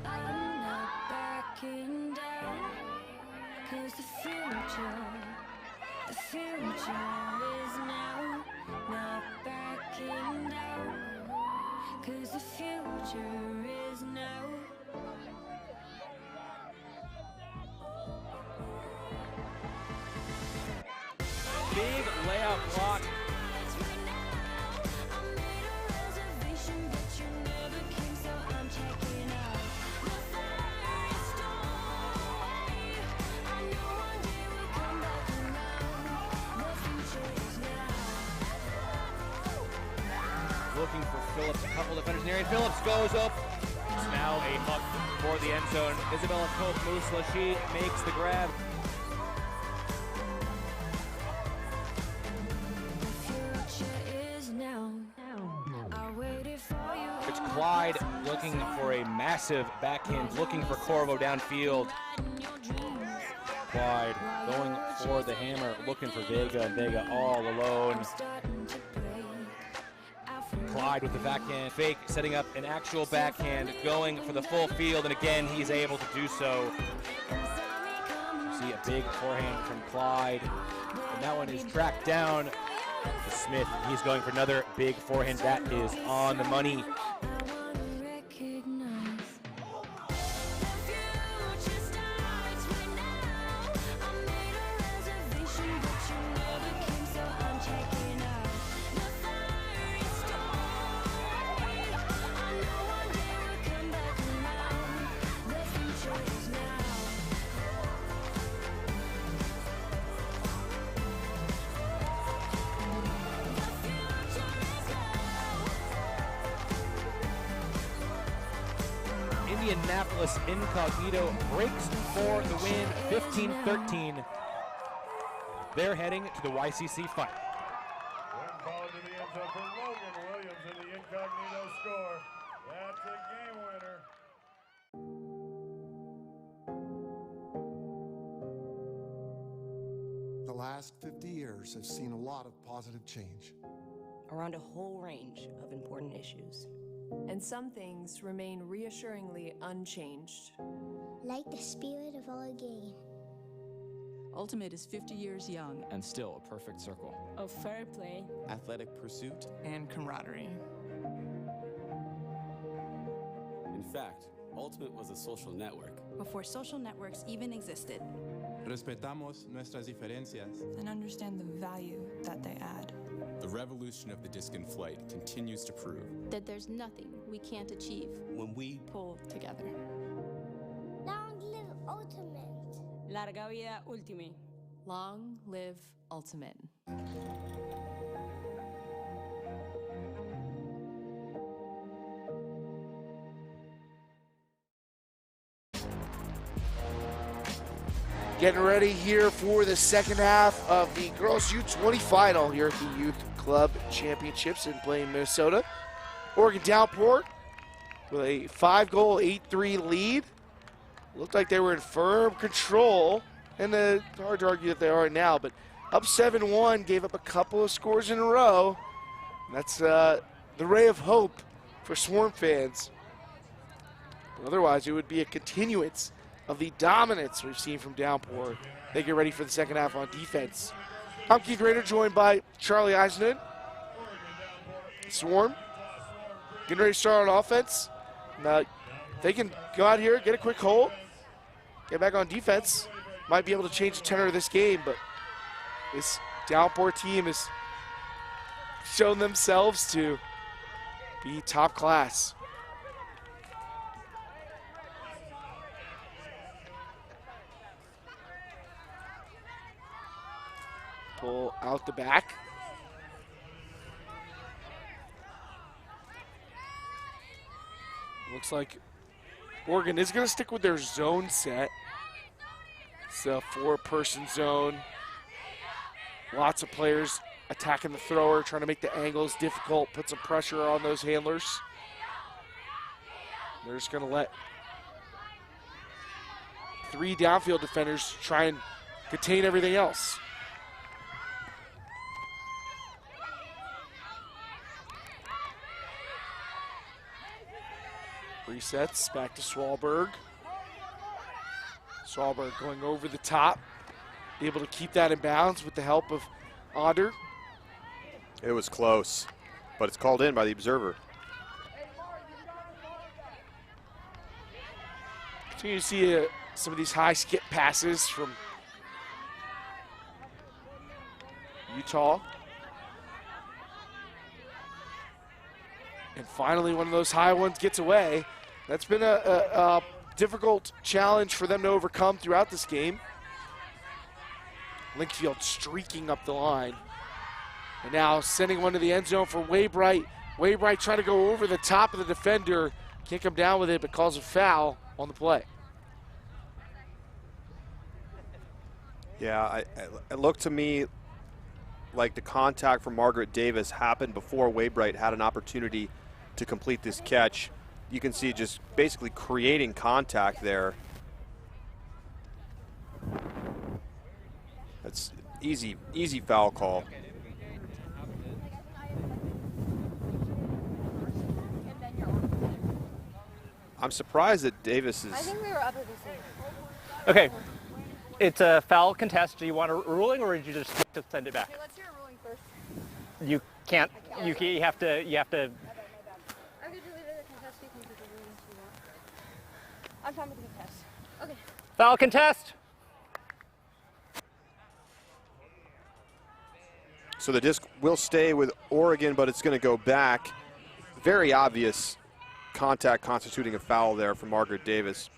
I'm not backing down, 'cause the future is now. Not backing down, 'cause the future is now. Big layout block. Looking for Phillips, a couple defenders in the area. Phillips goes up. It's now a muck for the end zone. Isabella Pope Musla, she makes the grab. It's Clyde looking for a massive backhand, looking for Corvo downfield. Clyde going for the hammer, looking for Vega, and Vega all alone. Clyde with the backhand fake, setting up an actual backhand, going for the full field, and again he's able to do so. You see a big forehand from Clyde, and that one is tracked down to Smith. He's going for another big forehand that is on the money. Indianapolis Incognito breaks for the win, 15-13. They're heading to the YCC final. One ball to the end zone for Logan Williams, and the Incognito score. That's a game winner. The last 50 years have seen a lot of positive change around a whole range of important issues. And some things remain reassuringly unchanged. Like the spirit of our game. Ultimate is 50 years young and still a perfect circle of fair play, athletic pursuit, and camaraderie. In fact, Ultimate was a social network before social networks even existed. Respetamos nuestras diferencias and understand the value that they add. The revolution of the disc in flight continues to prove that there's nothing we can't achieve when we pull together. Long live Ultimate. Larga vida Ultimate. Long live Ultimate. Getting ready here for the second half of the girls U20 final here at the Youth Club Championships in Blaine, Minnesota. Oregon Downpour with a 5-goal, 8-3 lead. Looked like they were in firm control, and it's hard to argue that they are now, but up 7-1, gave up a couple of scores in a row. That's the ray of hope for Swarm fans. But otherwise, it would be a continuance of the dominance we've seen from Downpour. They get ready for the second half on defense. I'm Keith Rader, joined by Charlie Eisenhood. Swarm getting ready to start on offense. Now, they can go out here, get a quick hold, get back on defense. Might be able to change the tenor of this game, but this Downpour team has shown themselves to be top class. Pull out the back. Looks like Oregon is going to stick with their zone set. It's a 4-person zone. Lots of players attacking the thrower, trying to make the angles difficult, put some pressure on those handlers. They're just going to let 3 downfield defenders try and contain everything else. Resets back to Svalberg. Svalberg going over the top, able to keep that in bounds with the help of Onder. It was close, but it's called in by the observer. Continue to see some of these high skip passes from Utah. And finally, one of those high ones gets away. That's been a difficult challenge for them to overcome throughout this game. Linkfield streaking up the line. And now sending one to the end zone for Waybright. Waybright trying to go over the top of the defender. Can't come down with it, but calls a foul on the play. Yeah, it looked to me like the contact from Margaret Davis happened before Waybright had an opportunity to complete this catch. You can see just basically creating contact there. That's easy foul call. I'm surprised that Davis is... I think we were up at the same. Okay, it's a foul contest. Do you want a ruling, or did you just send it back? Okay, let's hear a ruling first. You can't. You have to. Okay, do leave it a contest. You can do the ruling if you want. I'm fine with the contest. Okay. Foul contest. So the disc will stay with Oregon, but it's going to go back. Very obvious contact constituting a foul there from Margaret Davis.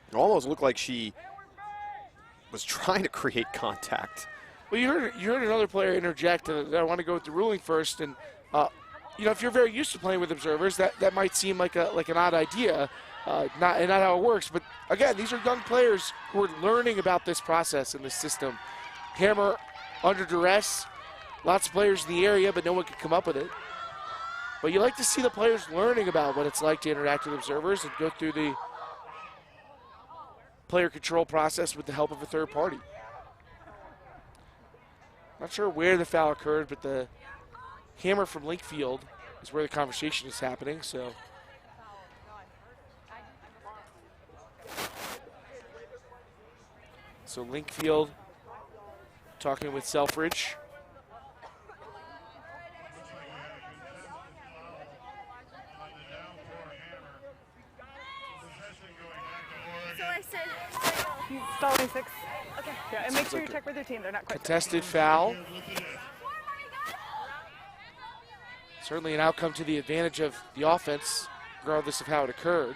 It almost looked like she was trying to create contact. Well, you heard another player interject, and I want to go with the ruling first. And you know, if you're very used to playing with observers, that might seem like an odd idea, not how it works. But again, these are young players who are learning about this process and this system. Hammer under duress. Lots of players in the area, but no one could come up with it. But you like to see the players learning about what it's like to interact with observers and go through the player control process with the help of a third party. Not sure where the foul occurred, but the hammer from Linkfield is where the conversation is happening, so. So Linkfield talking with Selfridge. So I said. Stall 26. Okay. Yeah, and make sure you check with your team. They're not quite. Contested foul. Certainly an outcome to the advantage of the offense, regardless of how it occurred.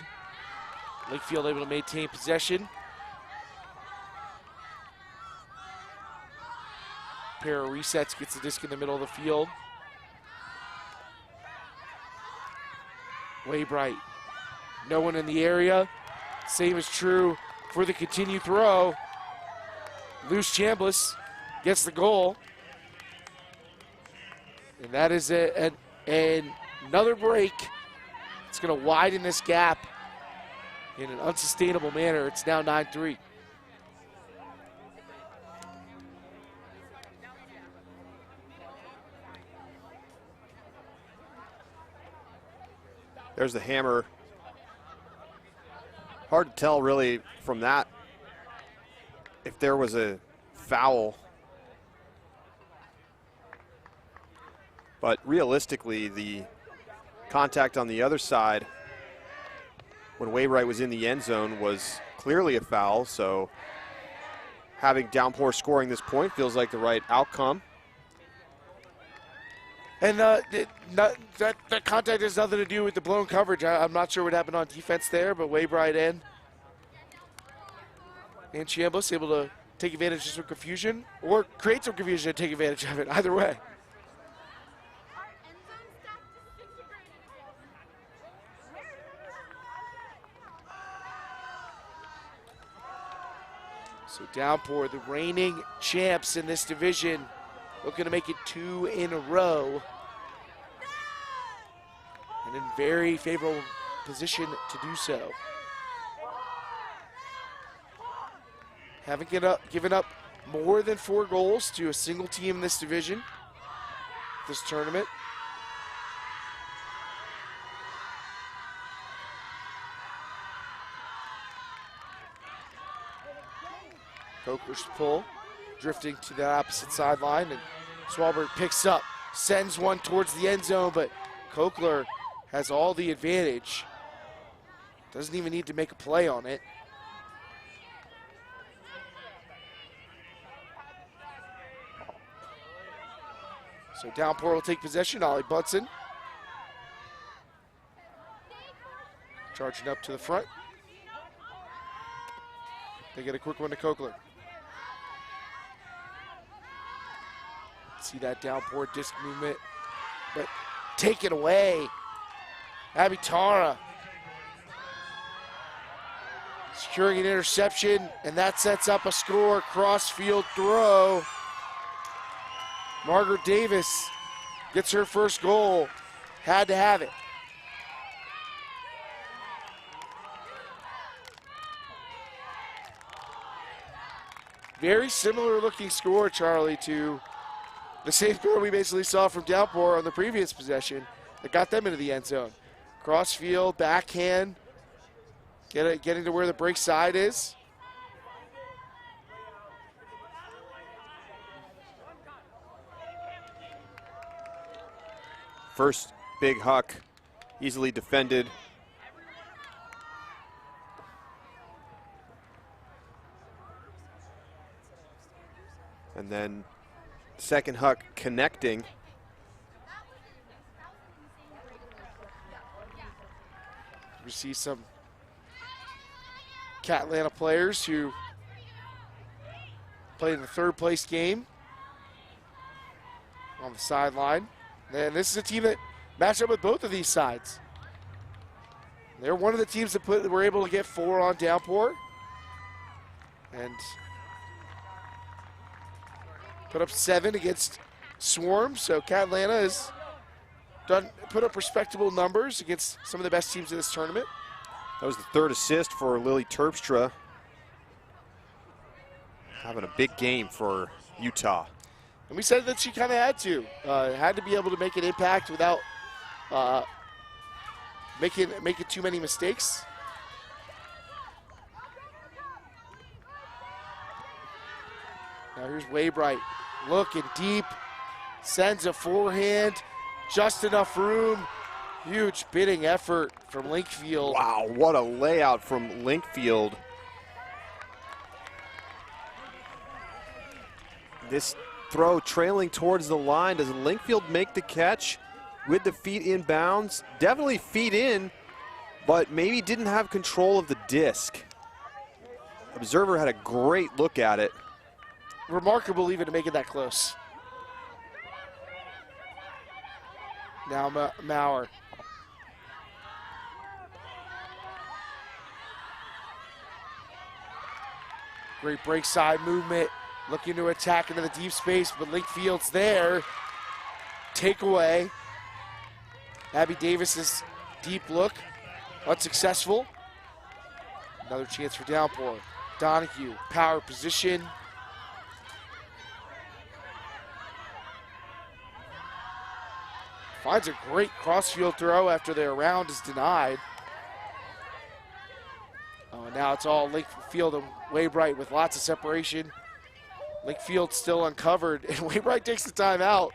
Lakefield able to maintain possession. Pair of resets, gets the disc in the middle of the field. Waybright, no one in the area. Same is true for the continued throw. Luce Chambliss gets the goal. And that is another break. It's going to widen this gap in an unsustainable manner. It's now 9-3. There's the hammer. Hard to tell really from that if there was a foul. But realistically, the contact on the other side when Wainwright was in the end zone was clearly a foul, so having Downpour scoring this point feels like the right outcome. And that contact has nothing to do with the blown coverage. I'm not sure what happened on defense there, but Wainwright and Chambliss able to take advantage of some confusion or create some confusion and take advantage of it, either way. So Downpour, the reigning champs in this division, looking to make it 2 in a row. And in very favorable position to do so. Haven't given up more than 4 goals to a single team in this division, this tournament. Cochler's pull, drifting to the opposite sideline, and Svalberg picks up, sends one towards the end zone, but Cochler has all the advantage. Doesn't even need to make a play on it. So Downpour will take possession. Ollie Bunson charging up to the front. They get a quick one to Cochler. See that Downpour disc movement, but taken away. Abby Tara securing an interception, and that sets up a score. Cross-field throw. Margaret Davis gets her first goal. Had to have it. Very similar looking score, Charlie, to the same score we basically saw from Downpour on the previous possession that got them into the end zone. Cross-field, backhand, getting to where the break side is. First big huck, easily defended. And then second huck connecting. We see some Catlanta players who played in the third place game on the sideline. And this is a team that matched up with both of these sides. They're one of the teams that were able to get 4 on Downpour and put up 7 against Swarm. So Catlanta has put up respectable numbers against some of the best teams in this tournament. That was the third assist for Lily Terpstra. Having a big game for Utah. And we said that she kind of had to be able to make an impact without making too many mistakes. Now here's Wainwright looking deep, sends a forehand, just enough room. Huge bidding effort from Linkfield. Wow, what a layout from Linkfield. This throw trailing towards the line. Does Linkfield make the catch with the feet in bounds? Definitely feet in, but maybe didn't have control of the disc. Observer had a great look at it. Remarkable even to make it that close. Now Maurer. Great break side movement. looking to attack into the deep space, but Linkfield's there. Takeaway. Abby Davis's deep look, unsuccessful. Another chance for Downpour. Donahue, power position. Finds a great crossfield throw after their round is denied. Oh, and now it's all Linkfield and Waybright with lots of separation. Linkfield still uncovered, and Waybright takes the timeout.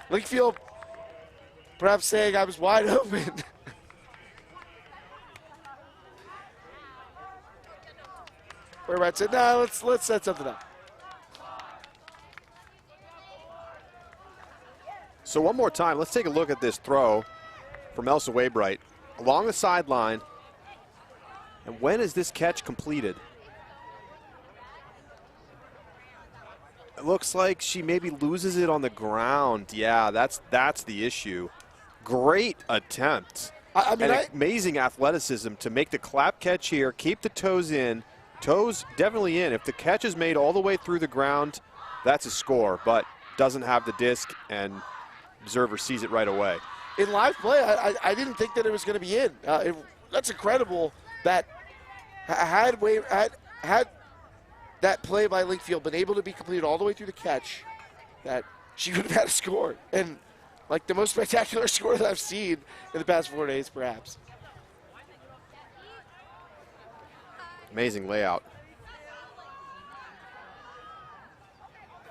Linkfield perhaps saying I was wide open. Waybright said, "No, let's set something up." So one more time, let's take a look at this throw from Elsa Waybright along the sideline. And when is this catch completed? It looks like she maybe loses it on the ground. Yeah, that's the issue. Great attempt. I mean, amazing athleticism to make the clap catch here, keep the toes in. Toes definitely in. If the catch is made all the way through the ground, that's a score, but doesn't have the disc, and observer sees it right away. In live play, I didn't think that it was going to be in. That's incredible that had that play by Linkfield been able to be completed all the way through the catch, that she would have had a score. And like the most spectacular score that I've seen in the past 4 days, perhaps. Amazing layout.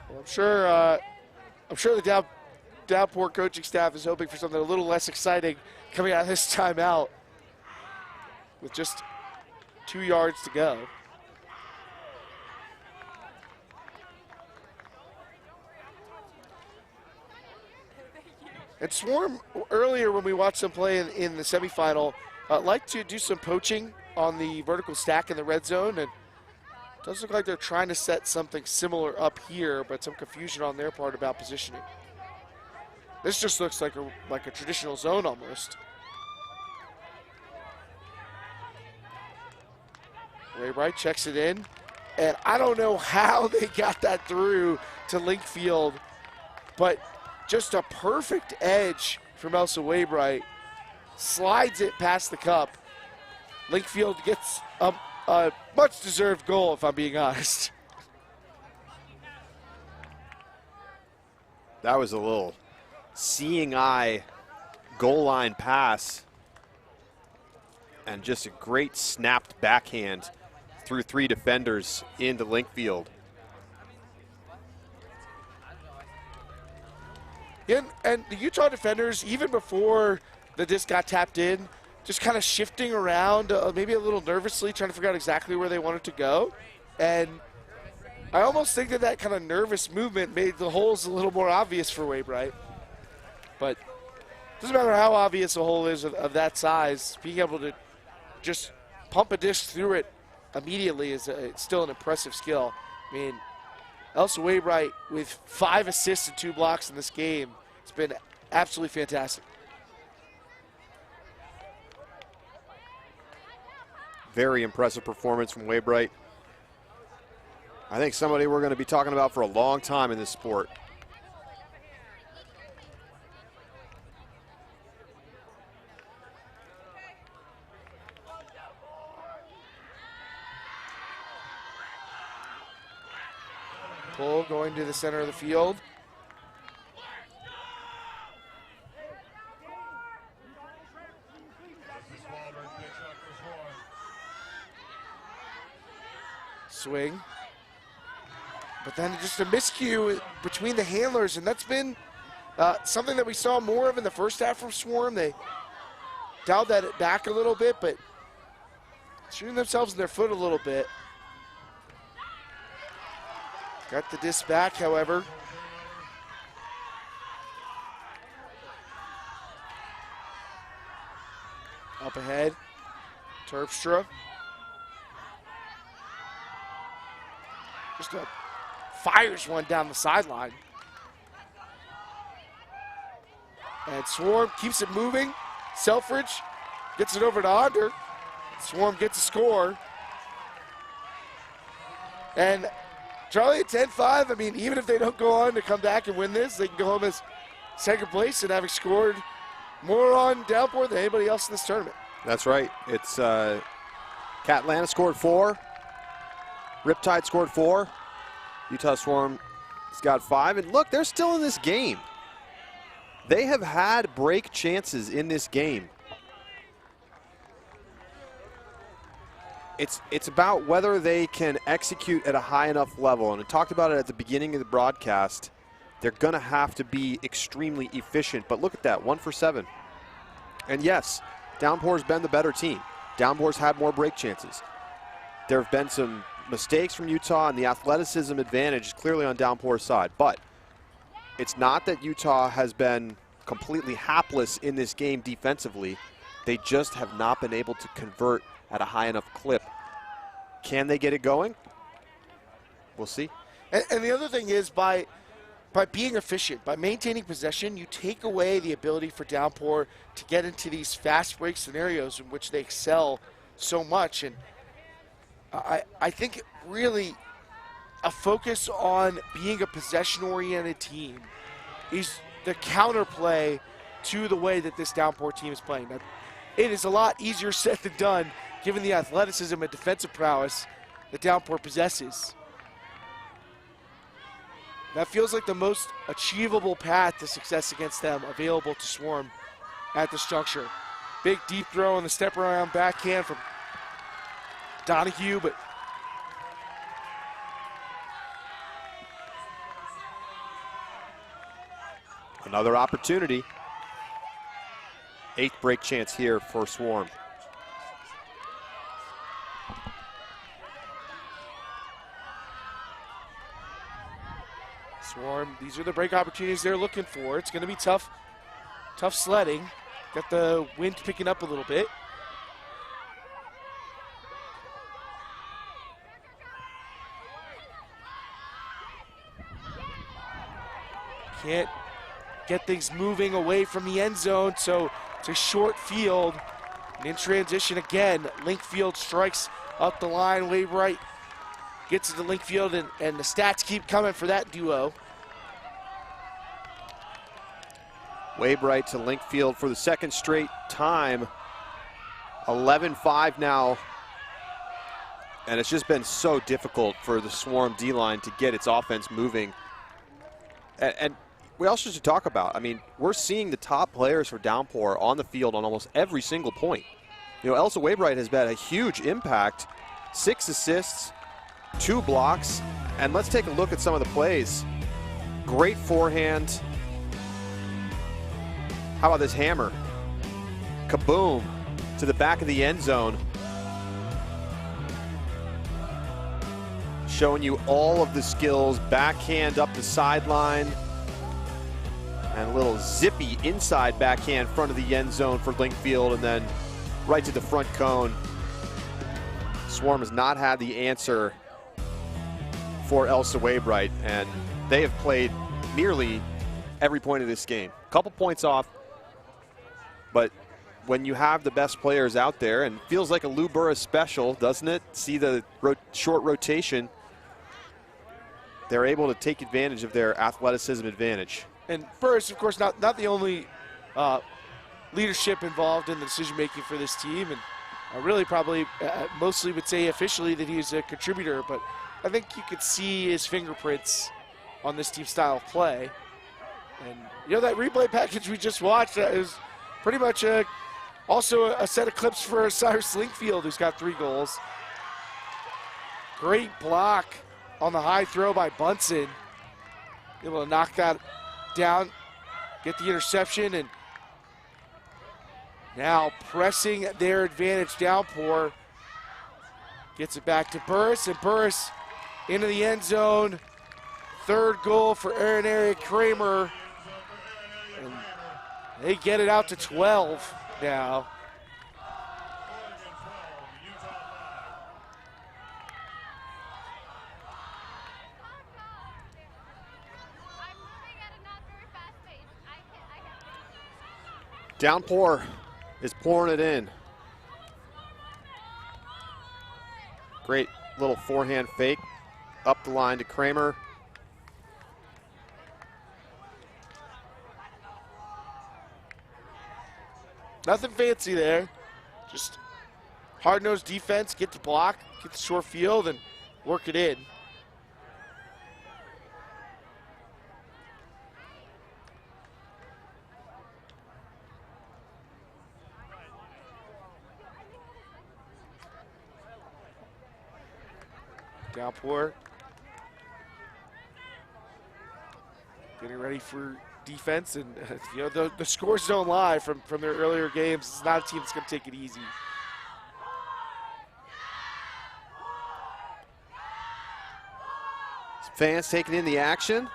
Well, I'm sure the Downpour coaching staff is hoping for something a little less exciting coming out of this timeout with just 2 yards to go. And Swarm, earlier when we watched them play in the semifinal, like to do some poaching on the vertical stack in the red zone, and it does look like they're trying to set something similar up here, but some confusion on their part about positioning. This just looks like a traditional zone almost. Waybright checks it in, and I don't know how they got that through to Linkfield, but just a perfect edge from Elsa Waybright. Slides it past the cup. Linkfield gets a much-deserved goal, if I'm being honest. That was a little seeing eye goal line pass, and just a great snapped backhand through 3 defenders into Linkfield. And the Utah defenders, even before the disc got tapped in, just kind of shifting around, maybe a little nervously, trying to figure out exactly where they wanted to go. And I almost think that kind of nervous movement made the holes a little more obvious for Waybright. But it doesn't matter how obvious a hole is of that size, being able to just pump a disc through it immediately is still an impressive skill. I mean, Elsa Waybright with 5 assists and 2 blocks in this game. It's been absolutely fantastic. Very impressive performance from Waybright. I think somebody we're going to be talking about for a long time in this sport. Pull going to the center of the field. Swing. But then just a miscue between the handlers, and that's been something that we saw more of in the first half from Swarm. They dialed that back a little bit, but shooting themselves in their foot a little bit. Got the disc back, however. Up ahead, Terpstra. Just fires one down the sideline. And Swarm keeps it moving. Selfridge gets it over to Onder. Swarm gets a score. And Charlie at 10-5. I mean, even if they don't go on to come back and win this, they can go home as second place and having scored more on Downpour than anybody else in this tournament. That's right. It's Catlanta scored 4. Riptide scored 4. Utah Swarm has got 5. And look, they're still in this game. They have had break chances in this game. It's about whether they can execute at a high enough level. And I talked about it at the beginning of the broadcast. They're going to have to be extremely efficient. But look at that, 1 for 7. And yes, Downpour's been the better team. Downpour's had more break chances. There have been some mistakes from Utah, and the athleticism advantage is clearly on Downpour's side. But it's not that Utah has been completely hapless in this game defensively. They just have not been able to convert at a high enough clip. Can they get it going? We'll see. And the other thing is, by being efficient, by maintaining possession, you take away the ability for Downpour to get into these fast break scenarios in which they excel so much. And I think really a focus on being a possession-oriented team is the counterplay to the way that this Downpour team is playing. Now, it is a lot easier said than done, given the athleticism and defensive prowess that Downpour possesses. That feels like the most achievable path to success against them available to Swarm at this juncture. Big deep throw on the step around backhand from Donahue, but another opportunity. 8th break chance here for Swarm. Swarm, these are the break opportunities they're looking for. It's going to be tough sledding. Got the wind picking up a little bit. Can't get things moving away from the end zone, so it's a short field. And in transition again, Linkfield strikes up the line. Wainwright gets to the Linkfield, and the stats keep coming for that duo. Wainwright to Linkfield for the second straight time. 11-5 now. And it's just been so difficult for the Swarm D-line to get its offense moving. And we also should talk about, I mean, we're seeing the top players for Downpour on the field on almost every single point. You know, Elsa Wainwright has had a huge impact. 6 assists, 2 blocks, and let's take a look at some of the plays. Great forehand. How about this hammer? Kaboom to the back of the end zone. Showing you all of the skills. Backhand up the sideline. And a little zippy inside backhand front of the end zone for Linkfield, and then right to the front cone. Swarm has not had the answer for Elsa Wainwright, and they have played nearly every point of this game. A couple points off, but when you have the best players out there, and feels like a Lou Burris special, doesn't it? See the short rotation. They're able to take advantage of their athleticism advantage. And Burris, of course, not the only leadership involved in the decision-making for this team, and I really probably mostly would say officially that he's a contributor, but I think you could see his fingerprints on this team style of play. And, you know, that replay package we just watched is pretty much also a set of clips for Cyrus Linkfield, who's got 3 goals. Great block on the high throw by Bunsen. Able to knock that down, get the interception, and now pressing their advantage. Downpour gets it back to Burris, and Burris into the end zone. 3rd goal for Aaron Kramer, and they get it out to 12 now. Downpour is pouring it in. Great little forehand fake. up the line to Kramer. Nothing fancy there. Just hard-nosed defense, get the block, get the short field, and work it in. Downpour. Getting ready for defense, and you know the scores don't lie from their earlier games. It's not a team that's going to take it easy. Some fans taking in the action.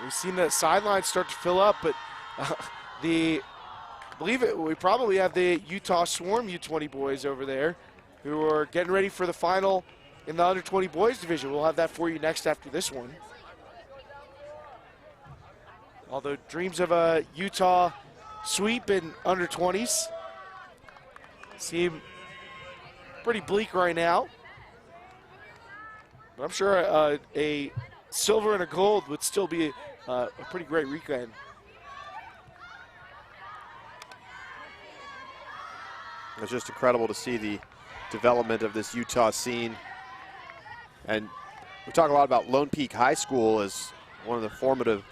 We've seen the sidelines start to fill up, but we probably have the Utah Swarm U20 boys over there who are getting ready for the final in the under 20 boys division. We'll have that for you next after this one. Although dreams of a Utah sweep in under 20s seem pretty bleak right now. But I'm sure a silver and a gold would still be a pretty great weekend. It's just incredible to see the development of this Utah scene. And we talk a lot about Lone Peak High School as one of the formative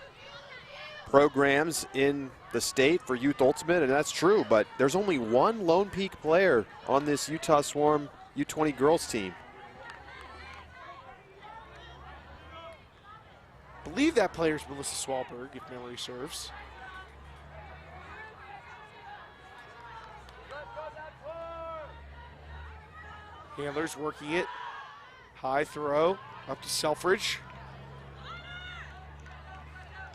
programs in the state for Youth Ultimate, and that's true, but there's only one Lone Peak player on this Utah Swarm U20 girls team. I believe that player is Melissa Swalberg, if memory serves. Handler's working it. High throw up to Selfridge.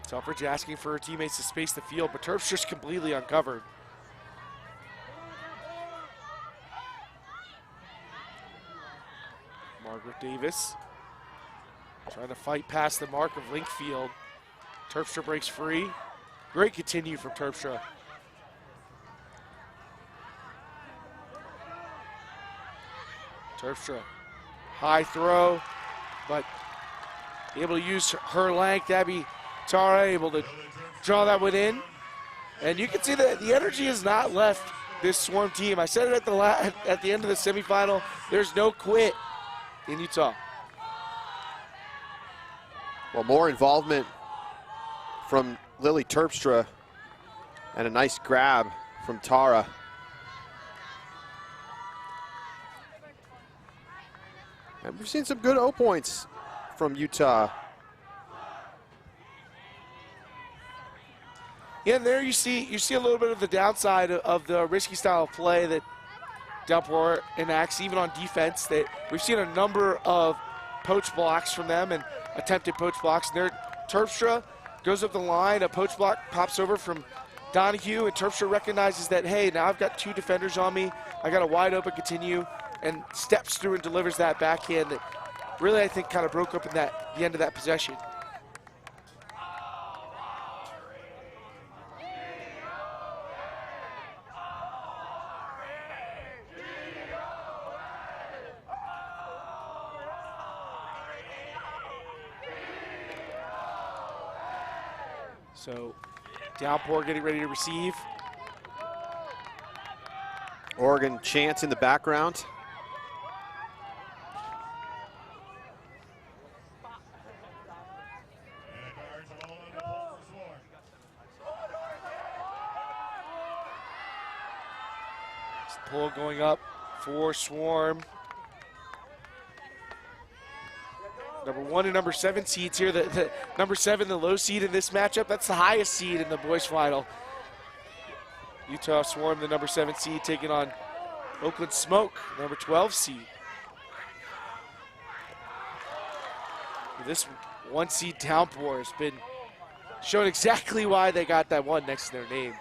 Selfridge asking for her teammates to space the field, but Terp's just completely uncovered. Margaret Davis trying to fight past the mark of Linkfield. Terpstra breaks free. Great continue from Terpstra. Terpstra, high throw, but able to use her length. Abby Tara able to draw that one in. And you can see that the energy has not left this Swarm team. I said it at the end of the semifinal, there's no quit in Utah. Well, more involvement from Lily Terpstra and a nice grab from Tara. And we've seen some good O points from Utah. Yeah, and there you see a little bit of the downside of the risky style of play that Downpour enacts, even on defense. We've seen a number of poach blocks from them and attempted poach blocks. And there, Terpstra goes up the line, a poach block pops over from Donahue, and Terpstra recognizes that, hey, now I've got two defenders on me. I got a wide open continue, and steps through and delivers that backhand that really, I think, kind of broke up in the end of that possession. So Downpour getting ready to receive. Oregon chants in the background. Pull going up for Swarm. Number 1 and number 7 seeds here. The number 7, the low seed in this matchup. That's the highest seed in the boys final. Utah Swarm, the number 7 seed, taking on Oakland Smoke, number 12 seed. This 1 seed Downpour has been shown exactly why they got that 1 next to their name.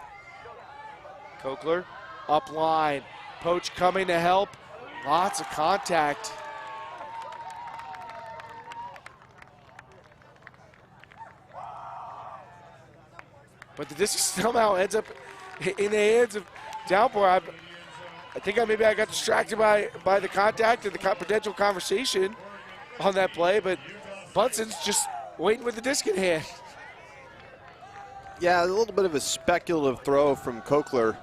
Kokler, up line. Poach coming to help. Lots of contact. but the disc somehow ends up in the hands of Downpour. I think maybe I got distracted by the contact and the potential conversation on that play, but Bunson's just waiting with the disc in hand. Yeah, a little bit of a speculative throw from Kokler.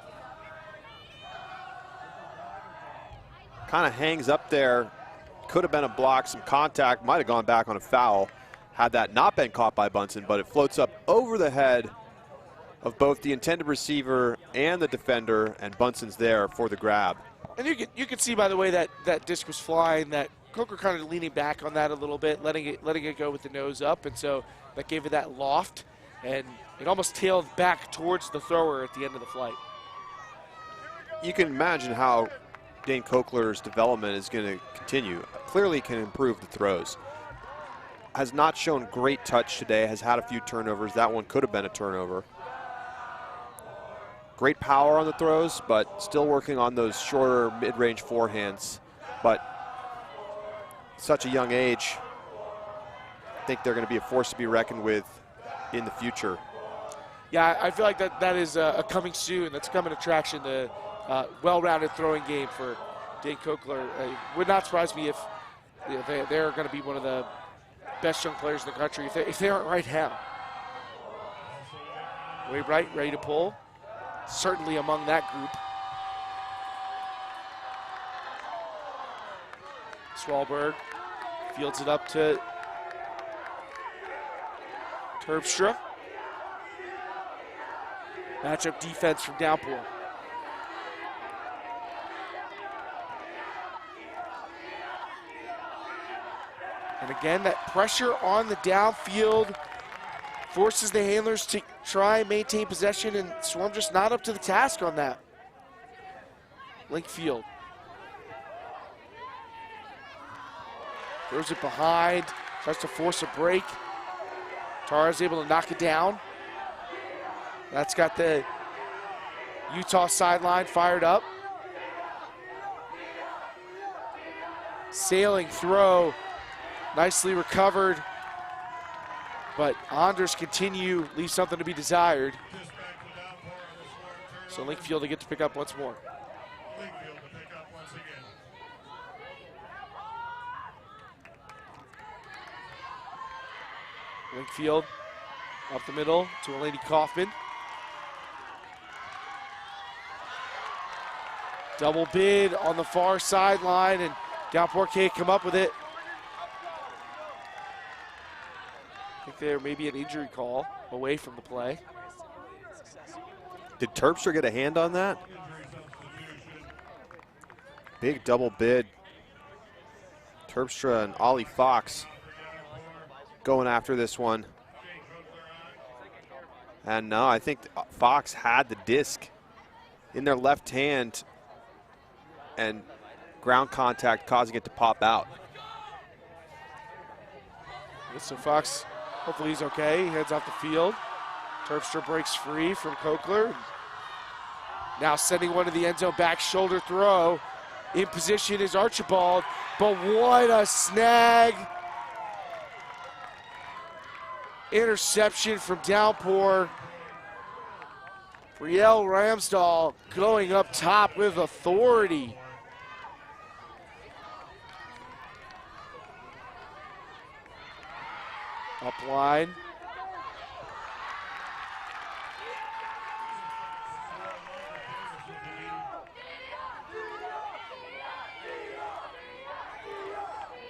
Kind of hangs up there. Could have been a block, some contact, might have gone back on a foul had that not been caught by Bunson, but it floats up over the head of both the intended receiver and the defender, and Bunson's there for the grab. And you can see by the way that disc was flying that Coker kind of leaning back on that a little bit, letting it go with the nose up, and so that gave it that loft, and it almost tailed back towards the thrower at the end of the flight. You can imagine how Dane Kokler's development is going to continue. Clearly can improve the throws. Has not shown great touch today, has had a few turnovers. That one could have been a turnover. Great power on the throws, but still working on those shorter mid-range forehands. But such a young age, I think they're going to be a force to be reckoned with in the future. Yeah, I feel like that is a coming soon. That's coming attraction, the well-rounded throwing game for Dane Kokler. Would not surprise me if they're going to be one of the best young players in the country if they aren't right now. Way right, ready to pull. Certainly among that group. Svalberg fields it up to Terpstra. Matchup defense from Downpour. And again, that pressure on the downfield forces the handlers to try and maintain possession, and Swarm just not up to the task on that. Link Field. Throws it behind, tries to force a break. Tara's able to knock it down. That's got the Utah sideline fired up. Sailing throw, nicely recovered. But Anders leave something to be desired. So Linkfield to get to pick up once more. Linkfield up the middle to Eleni Kaufman. Double bid on the far sideline, and Downpour can't come up with it. I think there may be an injury call away from the play. Did Terpstra get a hand on that? Big double bid. Terpstra and Ollie Fox going after this one. And no, I think Fox had the disc in their left hand and ground contact causing it to pop out. So Fox, hopefully he's okay. He heads off the field. Terpstra breaks free from Kokler. Now sending one to the end zone, back shoulder throw. In position is Archibald, but what a snag. Interception from Downpour. Brielle Ramsdahl going up top with authority. Up line.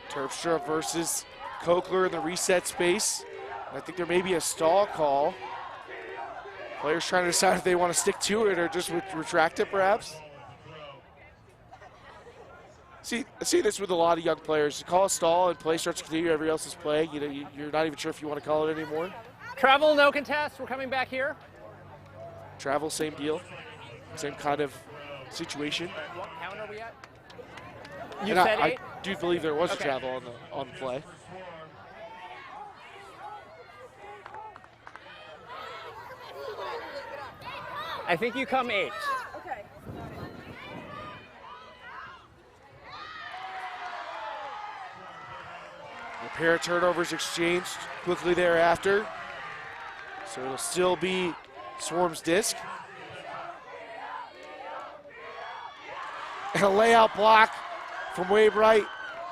Terpstra versus Kokler in the reset space. I think there may be a stall call. Players trying to decide if they want to stick to it or just retract it, perhaps. I see this with a lot of young players. You call a stall and play starts to continue, everybody else is playing. You're not even sure if you want to call it anymore. Travel, no contest. We're coming back here. Travel, same deal. Same kind of situation. What count are we at? You and said 8? I do believe there was okay. a travel on the play. I think you come 8. Okay. A pair of turnovers exchanged quickly thereafter. So it'll still be Swarm's disc. And a layout block from Wainwright.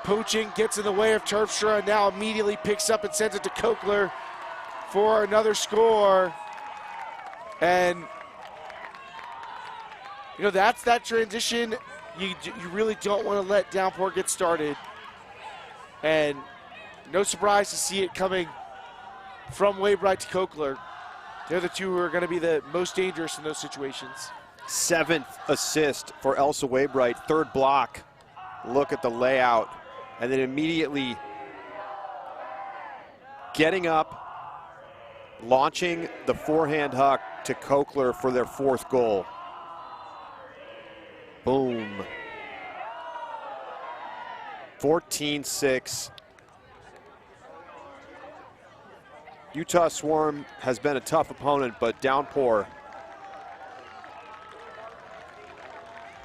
Poaching gets in the way of Terpstra and now immediately picks up and sends it to Kokler for another score. And, you know, that's that transition. You really don't want to let Downpour get started. And no surprise to see it coming from Wainwright to Kokler. They're the two who are going to be the most dangerous in those situations. 7th assist for Elsa Wainwright, 3rd block. Look at the layout. And then immediately getting up, launching the forehand huck to Kokler for their 4th goal. Boom. 14-6. Utah Swarm has been a tough opponent, but Downpour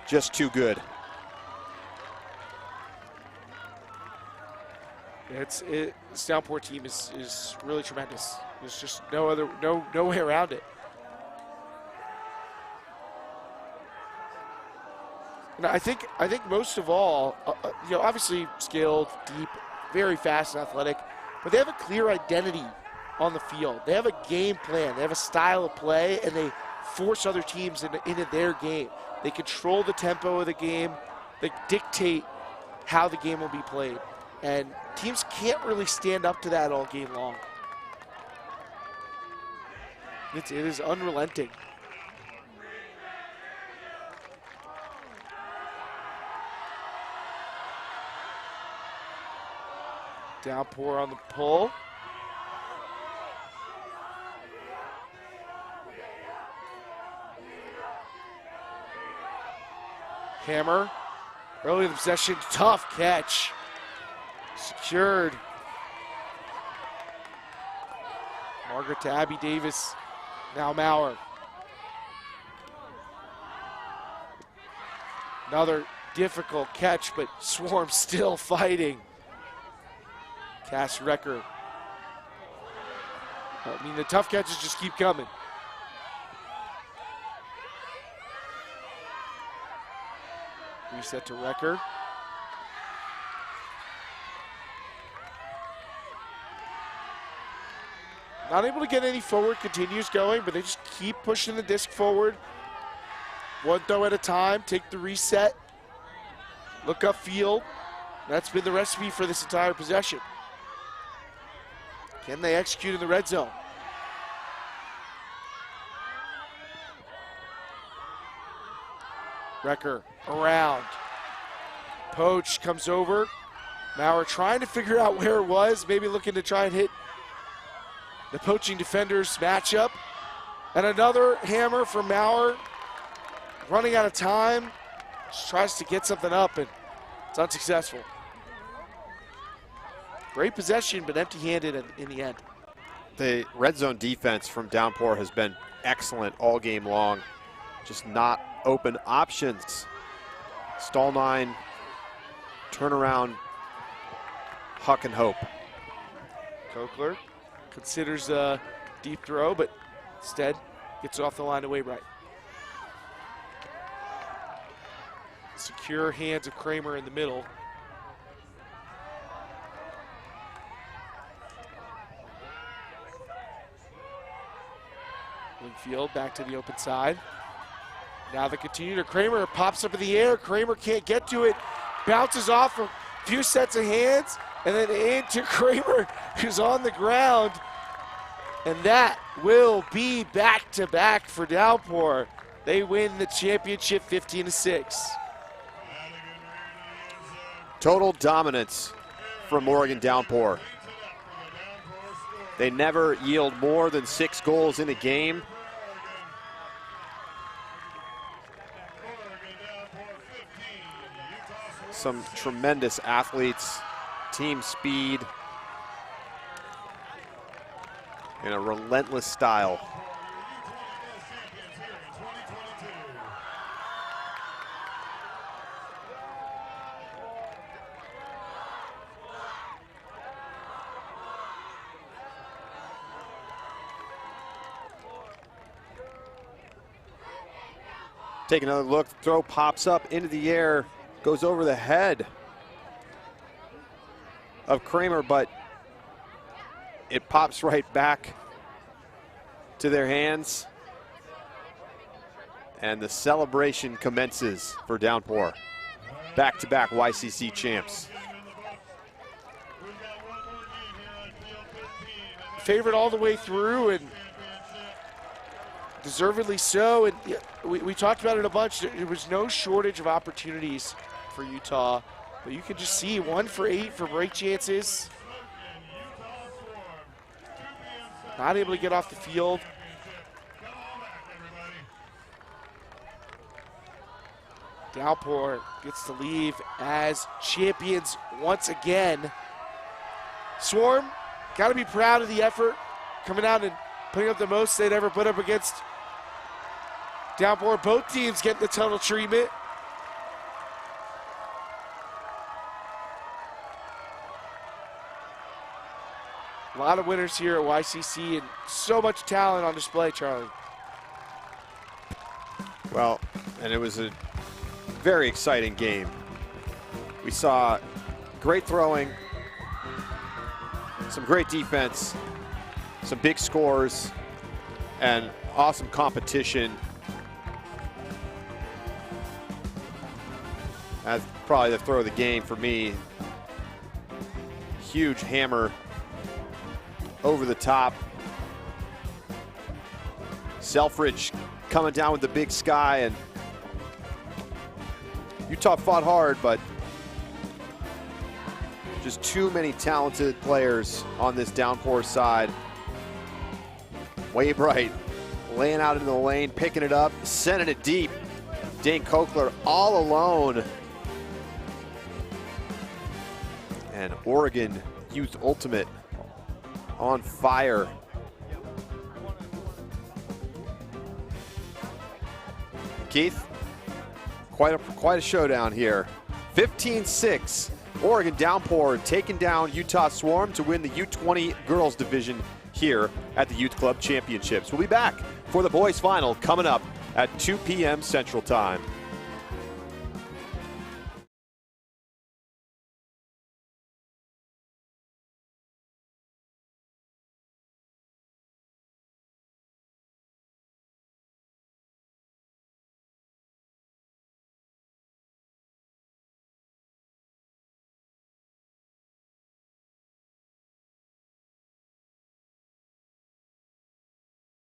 just too good. This Downpour team is really tremendous. There's just no way around it. And I think most of all, you know, obviously skilled, deep, very fast and athletic, but they have a clear identity on the field. They have a game plan. They have a style of play, and they force other teams into their game. They control the tempo of the game. They dictate how the game will be played. And teams can't really stand up to that all game long. It is unrelenting. Downpour on the pull. Hammer, early in the possession, tough catch. Secured. Margaret to Abby Davis. Now Maurer. Another difficult catch, but Swarm still fighting. Cass Recker. I mean, the tough catches just keep coming. Reset to Recker. Not able to get any forward, continues going, but they just keep pushing the disc forward. One throw at a time, take the reset, look upfield. That's been the recipe for this entire possession. Can they execute in the red zone? Recker around. Poach comes over. Maurer trying to figure out where it was, maybe looking to try and hit the poaching defenders matchup. And another hammer from Maurer. Running out of time. Just tries to get something up, and it's unsuccessful. Great possession, but empty-handed in the end. The red zone defense from Downpour has been excellent all game long. Just not open options. Stall 9, turnaround, huck and hope. Kokler considers a deep throw, but instead gets it off the line to Wainwright. Secure hands of Kramer in the middle. Wingfield back to the open side. Now the continuer, Kramer pops up in the air. Kramer can't get to it. Bounces off a few sets of hands, and then into Kramer, who's on the ground. And that will be back-to-back for Downpour. They win the championship 15-6. Total dominance from Oregon Downpour. They never yield more than 6 goals in a game. Some tremendous athletes, team speed, and a relentless style. Take another look, throw pops up into the air, goes over the head of Kramer, but it pops right back to their hands. And the celebration commences for Downpour. Back-to-back YCC champs. Favorite all the way through, and deservedly so. And we talked about it a bunch. There was no shortage of opportunities for Utah, but you can just see 1 for 8 for break chances. Not able to get off the field. Downpour gets to leave as champions once again. Swarm, got to be proud of the effort, coming out and putting up the most they'd ever put up against Downpour. Both teams getting the tunnel treatment. A lot of winners here at YCC and so much talent on display, Charlie. Well, and it was a very exciting game. We saw great throwing, some great defense, some big scores, and awesome competition. That's probably the throw of the game for me. Huge hammer over the top. Selfridge coming down with the big sky, and Utah fought hard, but just too many talented players on this Downpour side. Way Bright laying out into the lane, picking it up, sending it deep. Dane Kokler all alone. And Oregon Youth Ultimate on fire. Keith, quite a showdown here. 15-6, Oregon Downpour taking down Utah Swarm to win the U20 girls division here at the Youth Club Championships. We'll be back for the boys final coming up at 2 p.m. Central Time.